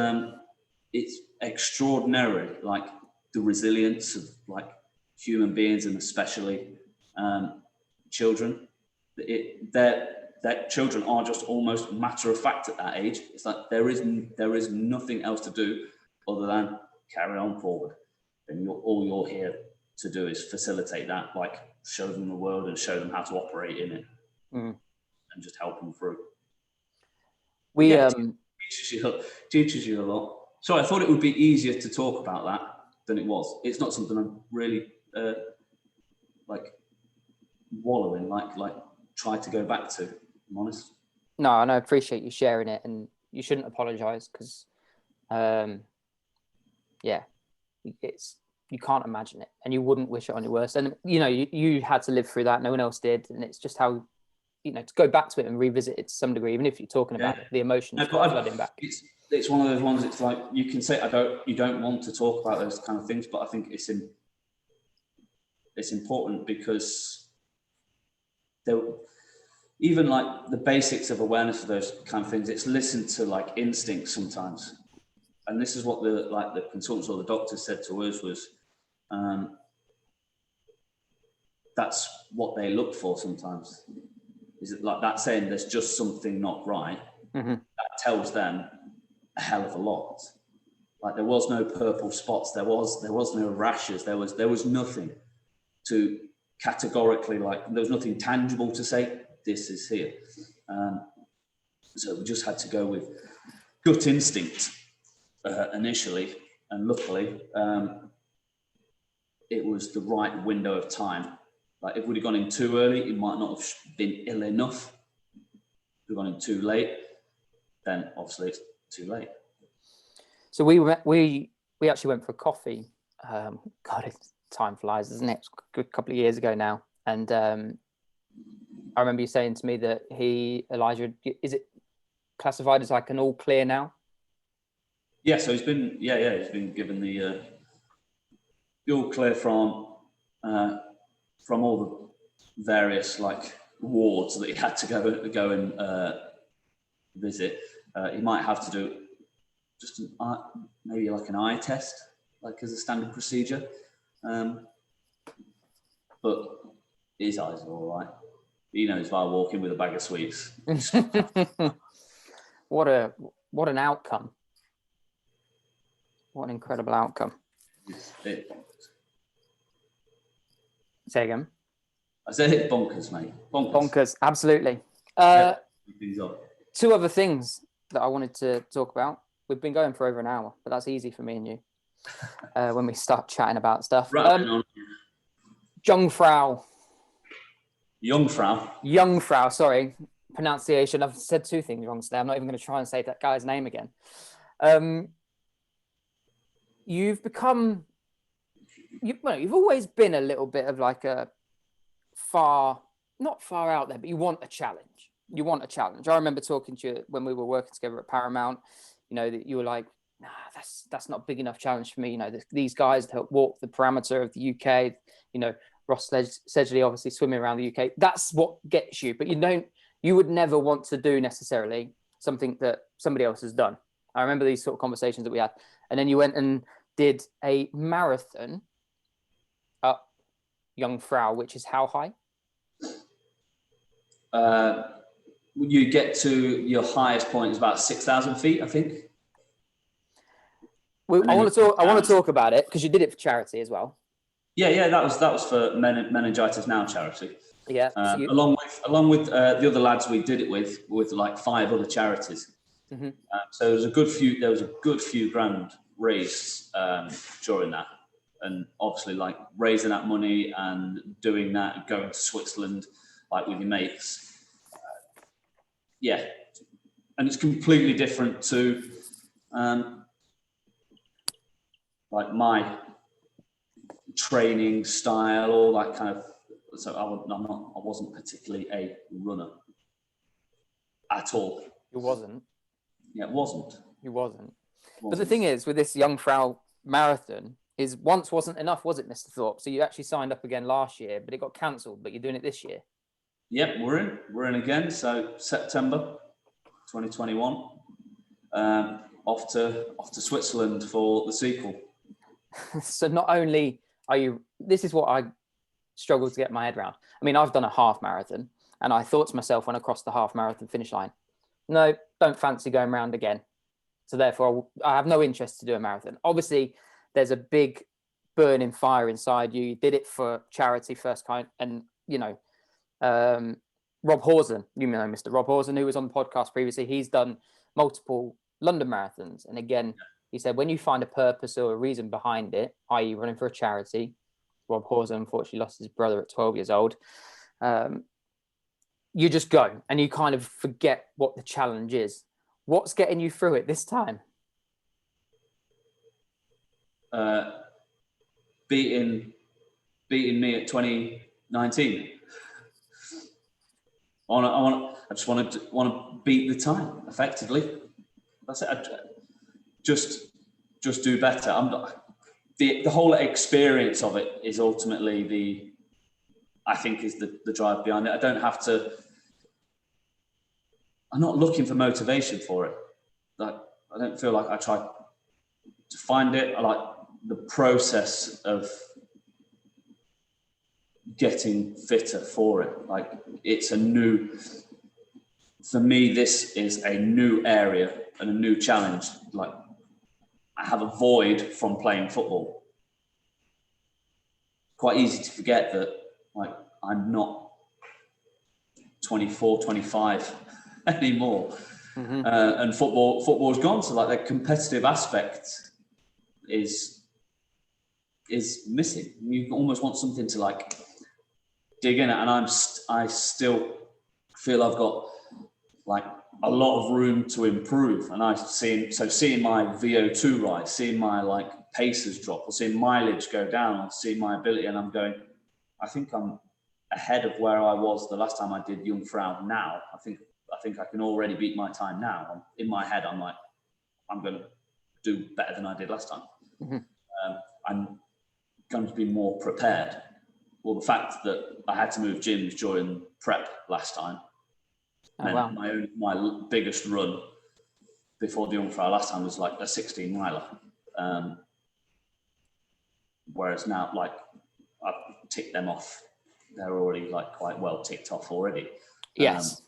it's extraordinary, like the resilience of like human beings, and especially children. That children are just almost matter of fact at that age. It's like there is nothing else to do other than carry on forward. And all you're here to do is facilitate that, like show them the world and show them how to operate in it, and just help them through. Teaches you a lot. Sorry, I thought it would be easier to talk about that. than it was. It's not something I'm really like wallowing, like try to go back to. I'm honest. No, and I appreciate you sharing it, and you shouldn't apologize because, it's, you can't imagine it, and you wouldn't wish it on your worst. And you had to live through that. No one else did, and it's just how, to go back to it and revisit it to some degree, even if you're talking about it, the emotions flooding back. It's one of those ones. It's like you can say you don't want to talk about those kind of things, but I think it's important because even like the basics of awareness of those kind of things, it's listened to like instinct sometimes. And this is what the consultants or the doctors said to us was, that's what they look for sometimes. Is it like that saying there's just something not right? Mm-hmm. That tells them a hell of a lot. Like there was no purple spots, there was no rashes, there was nothing to categorically, like there was nothing tangible to say this is here. So we just had to go with gut instinct initially, and luckily it was the right window of time. Like if we'd have gone in too early, it might not have been ill enough. If we'd gone in too late, then obviously it's too late. So we actually went for a coffee. God, time flies, isn't it? It's a good couple of years ago now. And I remember you saying to me that Elijah, is it classified as like an all clear now? Yeah, so he's been given the all clear from all the various like wards that he had to go and visit. He might have to do just maybe like an eye test, like as a standard procedure. But his eyes are all right. He knows if I walk in with a bag of sweets. What an outcome. What an incredible outcome. Say again. I said it bonkers, mate. Bonkers, absolutely. Two other things that I wanted to talk about. We've been going for over an hour, but that's easy for me and you when we start chatting about stuff. Jungfrau, sorry. Pronunciation. I've said two things wrong today. I'm not even going to try and say that guy's name again. You've become, you've always been a little bit of like a not far out there, but you want a challenge. I remember talking to you when we were working together at Paramount, that you were like, nah, that's not a big enough challenge for me. These guys that walk the parameter of the UK, Ross Sedgley obviously swimming around the UK. That's what gets you, but you would never want to do necessarily something that somebody else has done. I remember these sort of conversations that we had. And then you went and did a marathon up Jungfrau, which is how high? You get to your highest point is about 6,000 feet, I think. I want to talk about it because you did it for charity as well. Yeah, that was for Meningitis Now charity. Yeah, along with the other lads we did it with like 5 other charities. Mm-hmm. So there was a good few grand raised during that, and obviously like raising that money and doing that and going to Switzerland like with your mates. And it's completely different to like my training style, all that kind of. So I wasn't particularly a runner at all. You wasn't. Yeah, it wasn't. You wasn't. But the thing is, with this Jungfrau marathon, is once wasn't enough, was it, Mr. Thorpe? So you actually signed up again last year, but it got cancelled. But you're doing it this year. Yep, we're in again. So September 2021, off to Switzerland for the sequel. So not only are you, this is what I struggle to get my head around. I mean, I've done a half marathon, and I thought to myself when I crossed the half marathon finish line, no, don't fancy going round again. So therefore, I have no interest to do a marathon. Obviously, there's a big burning fire inside you. You did it for charity first kind, and Rob Hawson, Mr. Rob Hawson, who was on the podcast previously, he's done multiple London marathons, and again, He said, when you find a purpose or a reason behind it, i.e. running for a charity, Rob Hawes unfortunately lost his brother at 12 years old, you just go and you kind of forget what the challenge is. What's getting you through it this time? Beating me at 2019. I just want to beat the time effectively. That's it. Just do better. The whole experience of it is ultimately I think is the drive behind it. I don't have to. I'm not looking for motivation for it. Like, I don't feel like I try to find it. I like the process of getting fitter for it. Like, it's for me, this is a new area and a new challenge. Like, I have a void from playing football. Quite easy to forget that, like, I'm not 24, 25 anymore. Mm-hmm. And football's gone. So, like, the competitive aspect is missing. You almost want something to, like, dig in at, and I still feel I've got, like, a lot of room to improve. And seeing my VO2 rise, seeing my, like, paces drop, or seeing mileage go down, or seeing my ability, and I'm going, I think I'm ahead of where I was the last time I did Jungfrau. Now I think I can already beat my time now. In my head, I'm like, I'm going to do better than I did last time. Mm-hmm. I'm going to be more prepared. Well, the fact that I had to move gyms during prep last time meant my biggest run before the Jungfrau last time was like a 16 miler. Whereas now, like, I've ticked them off. They're already, like, quite well ticked off already. Yes.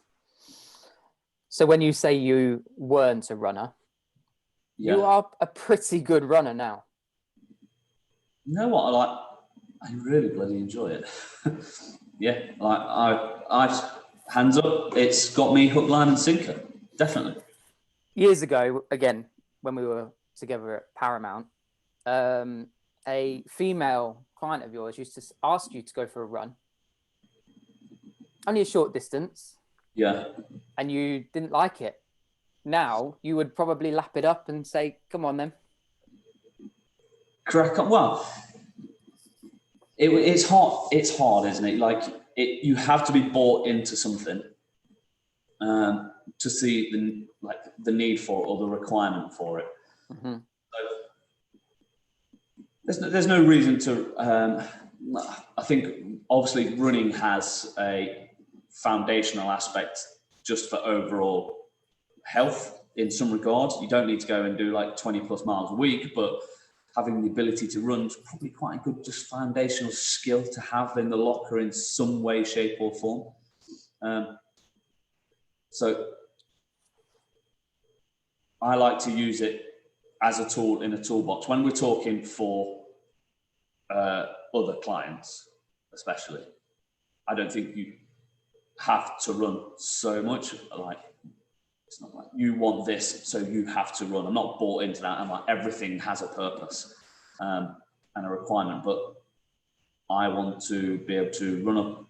So when you say you weren't a runner, you are a pretty good runner now. You know what? I really bloody enjoy it. Yeah, like, I hands up, it's got me hook, line and sinker, definitely. Years ago, again, when we were together at Paramount, a female client of yours used to ask you to go for a run. Only a short distance. Yeah. And you didn't like it. Now, you would probably lap it up and say, come on then. Crack on. Well, it's hard, isn't it? Like, you have to be bought into something to see the need for it or the requirement for it. Mm-hmm. So there's no reason to. I think obviously running has a foundational aspect just for overall health in some regards. You don't need to go and do like 20 plus miles a week, but having the ability to run is probably quite a good just foundational skill to have in the locker in some way, shape or form. So I like to use it as a tool in a toolbox. When we're talking for other clients, especially, I don't think you have to run so much. Like, it's not like you want this, so you have to run. I'm not bought into that. I'm like, everything has a purpose and a requirement, but I want to be able to run up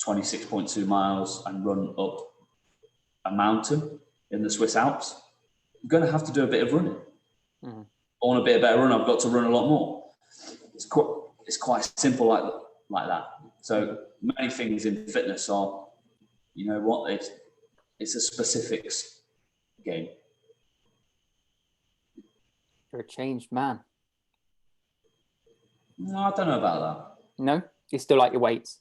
26.2 miles and run up a mountain in the Swiss Alps. I'm going to have to do a bit of running. Mm-hmm. I want to be a better runner. I've got to run a lot more. It's quite simple like that. So many things in fitness are, you know what, it's a specifics game. You're a changed man. No, I don't know about that. No? You still like your weights?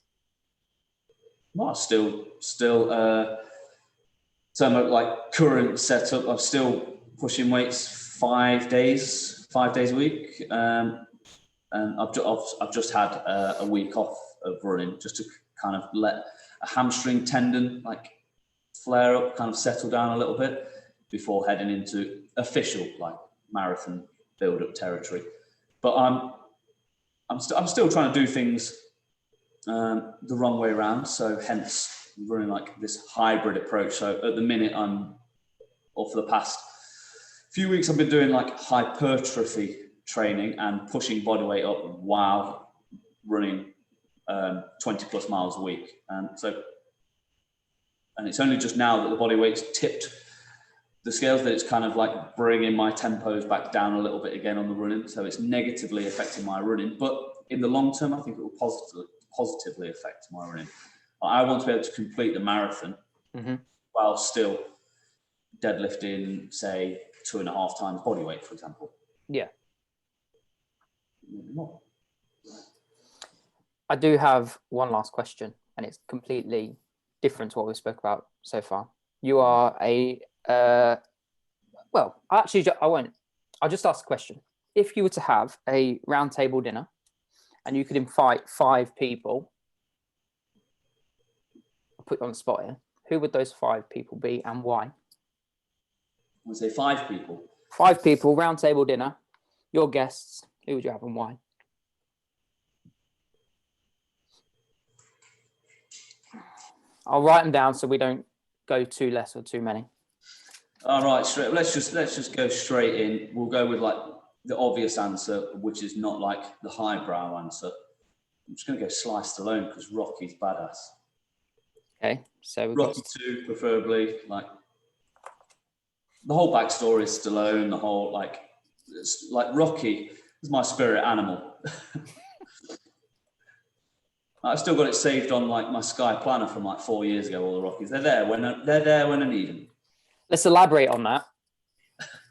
Well, still so like current setup, I'm still pushing weights 5 days a week. And I've just had a week off of running just to kind of let a hamstring tendon like flare up, kind of settle down a little bit before heading into official like marathon build-up territory. But I'm still trying to do things the wrong way around. So hence running like this hybrid approach. So at the minute or for the past few weeks I've been doing like hypertrophy training and pushing body weight up while running 20 plus miles a week. And it's only just now that the body weight's tipped the scales that it's kind of like bringing my tempos back down a little bit again on the running. So it's negatively affecting my running, but in the long term, I think it will positively affect my running. I want to be able to complete the marathon while still deadlifting, say, 2.5 times body weight, for example. Yeah. I do have one last question, and it's completely different to what we spoke about so far. You are well, actually, I won't. I'll just ask a question. If you were to have a round table dinner and you could invite 5 people, I'll put you on the spot here. Who would those 5 people be and why? I would say 5 people. 5 people, round table dinner, your guests. Who would you have and why? I'll write them down so we don't go too less or too many. All right, let's just go straight in. We'll go with like the obvious answer, which is not like the highbrow answer. I'm just going to go Sly Stallone because Rocky's badass. Okay, so we've Rocky 2, preferably. Like the whole backstory is Stallone. The whole like Rocky is my spirit animal. I've still got it saved on like my Sky Planner from like 4 years ago. All the Rockies, they're there when I need them. Let's elaborate on that.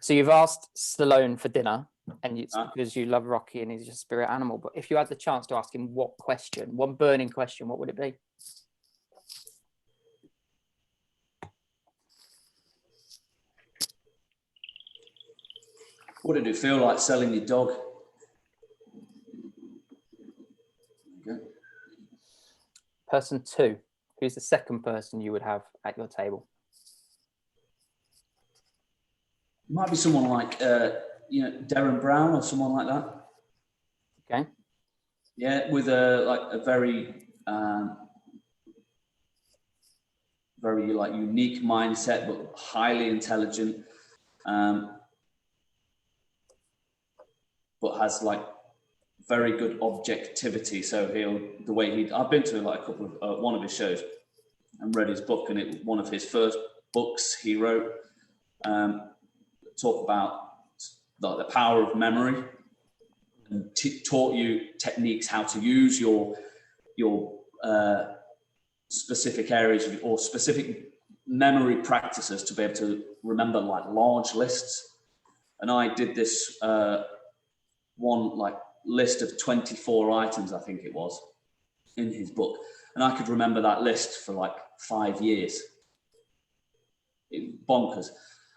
So you've asked Stallone for dinner, and it's because you love Rocky and he's your spirit animal. But if you had the chance to ask him one burning question, what would it be? What did it feel like selling your dog? Okay. Person 2, who's the second person you would have at your table? It might be someone like Darren Brown or someone like that. Okay. Yeah, with a very very like unique mindset, but highly intelligent, but has like very good objectivity. So I've been to like a couple of one of his shows and read his book, and one of his first books he wrote talk about the power of memory, and taught you techniques how to use your specific areas or specific memory practices to be able to remember like large lists. And I did this one like list of 24 items, I think it was, in his book, and I could remember that list for like 5 years. Bonkers.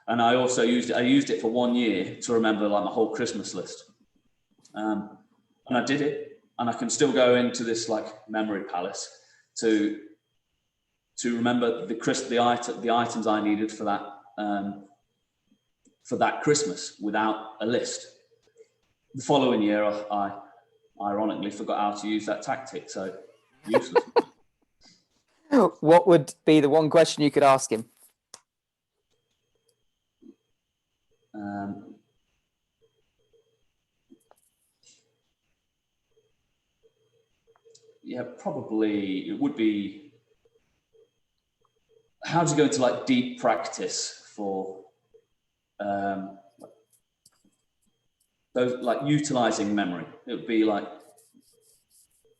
And I also used it for 1 year to remember like my whole Christmas list. And I did it, and I can still go into this like memory palace to remember the items I needed for that Christmas without a list. The following year, I ironically forgot how to use that tactic, so useless. What would be the one question you could ask him? Yeah, probably it would be how to go into like deep practice for those like utilizing memory. It would be like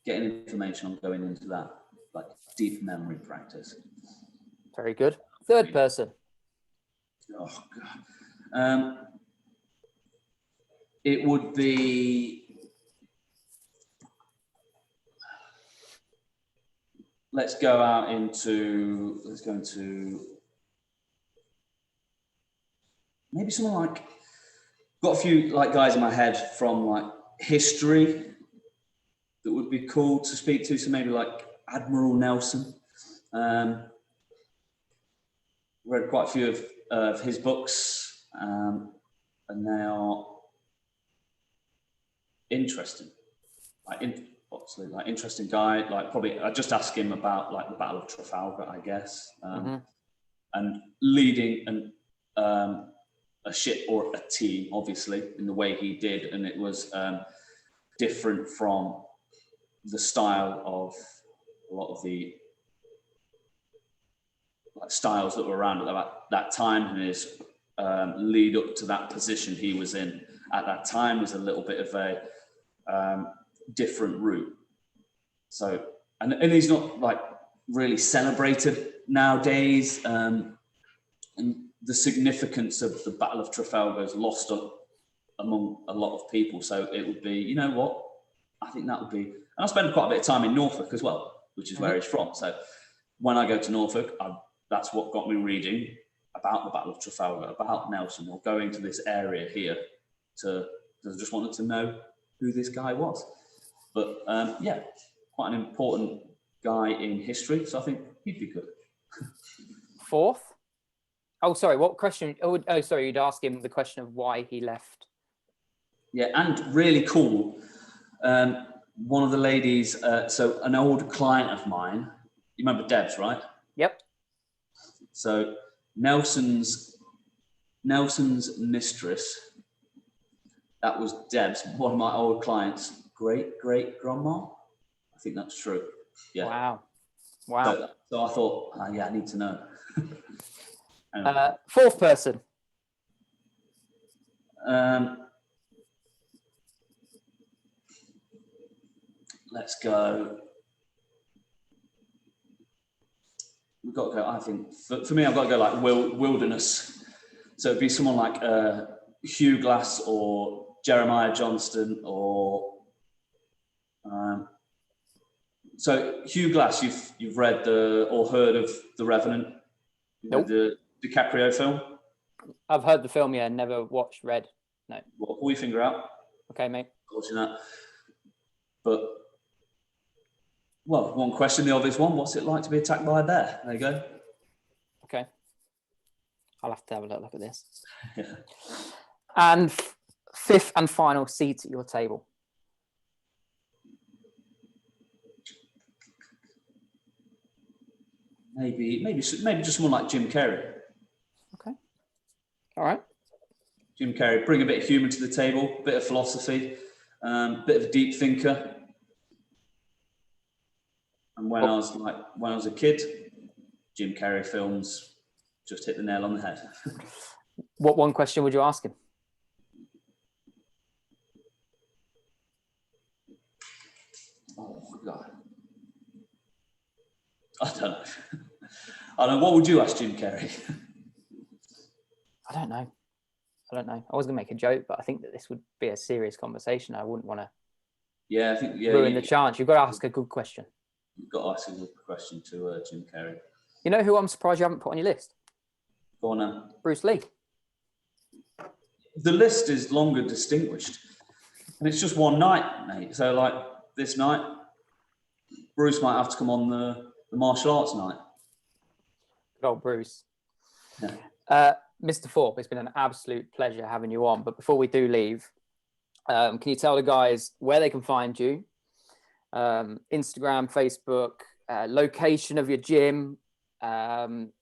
getting information on going into that like deep memory practice. Very good. Third person. Oh God. It would be. Let's go into maybe someone like, got a few like guys in my head from like history that would be cool to speak to. So maybe like Admiral Nelson. Read quite a few of his books, and they are interesting. Obviously, like interesting guy. Like probably, I just ask him about like the Battle of Trafalgar, I guess, and leading and a ship or a team, obviously, in the way he did, and it was different from the style of a lot of the styles that were around at that time, and his lead up to that position he was in at that time was a little bit of a different route. So, and he's not like really celebrated nowadays, and the significance of the Battle of Trafalgar is lost among a lot of people. So it would be, you know what, I think that would be, and I spend quite a bit of time in Norfolk as well, which is where he's from. So when I go to Norfolk, that's what got me reading about the Battle of Trafalgar, about Nelson, or going to this area here because I just wanted to know who this guy was. But yeah, quite an important guy in history, so I think he'd be good. Fourth? Oh, sorry, what question? Oh, sorry, you'd ask him the question of why he left. Yeah, and really cool. One of the ladies, so an old client of mine, you remember Debs, right? Yep. So Nelson's mistress, that was Debs, one of my old clients' great-great-grandma. I think that's true. Yeah. Wow. So I thought, yeah, I need to know. Anyway. Fourth person. Let's go. We've got to go, I think, for me, I've got to go like wilderness. So it'd be someone like Hugh Glass or Jeremiah Johnston or... so Hugh Glass, you've read or heard of The Revenant? Nope. The DiCaprio film? I've heard the film, yeah, never read. No. Well, pull your finger out. Okay, mate. Watching that. But, well, one question, the obvious one, what's it like to be attacked by a bear? There you go. Okay. I'll have to have a look at this. Yeah. And fifth and final seat at your table. Maybe just someone like Jim Carrey. Okay. All right. Jim Carrey, bring a bit of humour to the table, a bit of philosophy, bit of a deep thinker. And when I was a kid, Jim Carrey films just hit the nail on the head. What one question would you ask him? Oh God. I don't know. I don't know. What would you ask Jim Carrey? I don't know. I was going to make a joke, but I think that this would be a serious conversation. I wouldn't want to ruin the chance. You've got to ask a good question. You've got to ask a good question to Jim Carrey. You know who I'm surprised you haven't put on your list? Go on now. Bruce Lee. The list is longer distinguished. And it's just one night, mate. So like this night, Bruce might have to come on the martial arts night. Good old Bruce. Yeah. Mr. Thorpe, it's been an absolute pleasure having you on. But before we do leave, can you tell the guys where they can find you? Instagram, Facebook, location of your gym,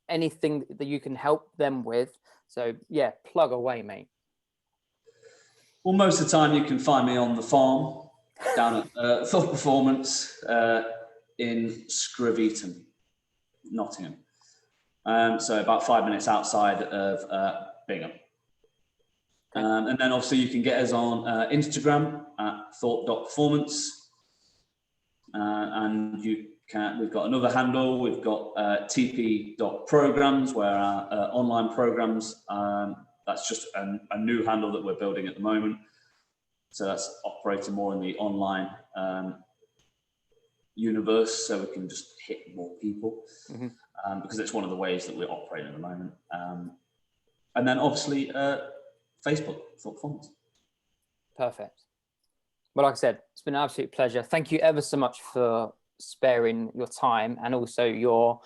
anything that you can help them with. So yeah, plug away, mate. Well, most of the time you can find me on the farm down at Thorpe Performance in Screveton, Nottingham. So about 5 minutes outside of Bingham. And then obviously you can get us on Instagram at thorpe.performance. And we've got another handle. We've got tp.programs, where our online programs, that's just a new handle that we're building at the moment. So that's operating more in the online universe, so we can just hit more people. Mm-hmm. Because it's one of the ways that we're operating at the moment. And then obviously Facebook, Thorpe Performance. Perfect. Well, like I said, it's been an absolute pleasure. Thank you ever so much for sparing your time and also your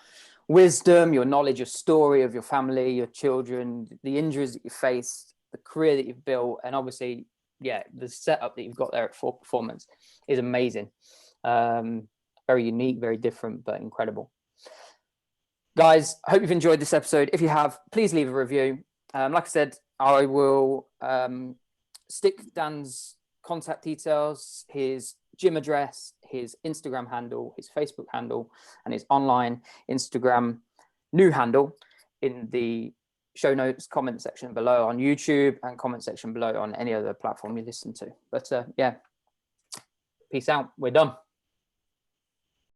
wisdom, your knowledge, your story of your family, your children, the injuries that you faced, the career that you've built, and obviously, yeah, the setup that you've got there at Thorpe Performance is amazing. Very unique, very different, but incredible. Guys, I hope you've enjoyed this episode. If you have, please leave a review. Like I said, I will stick Dan's contact details, his gym address, his Instagram handle, his Facebook handle, and his online Instagram new handle in the show notes, comment section below on YouTube, and comment section below on any other platform you listen to. But yeah, peace out. We're done.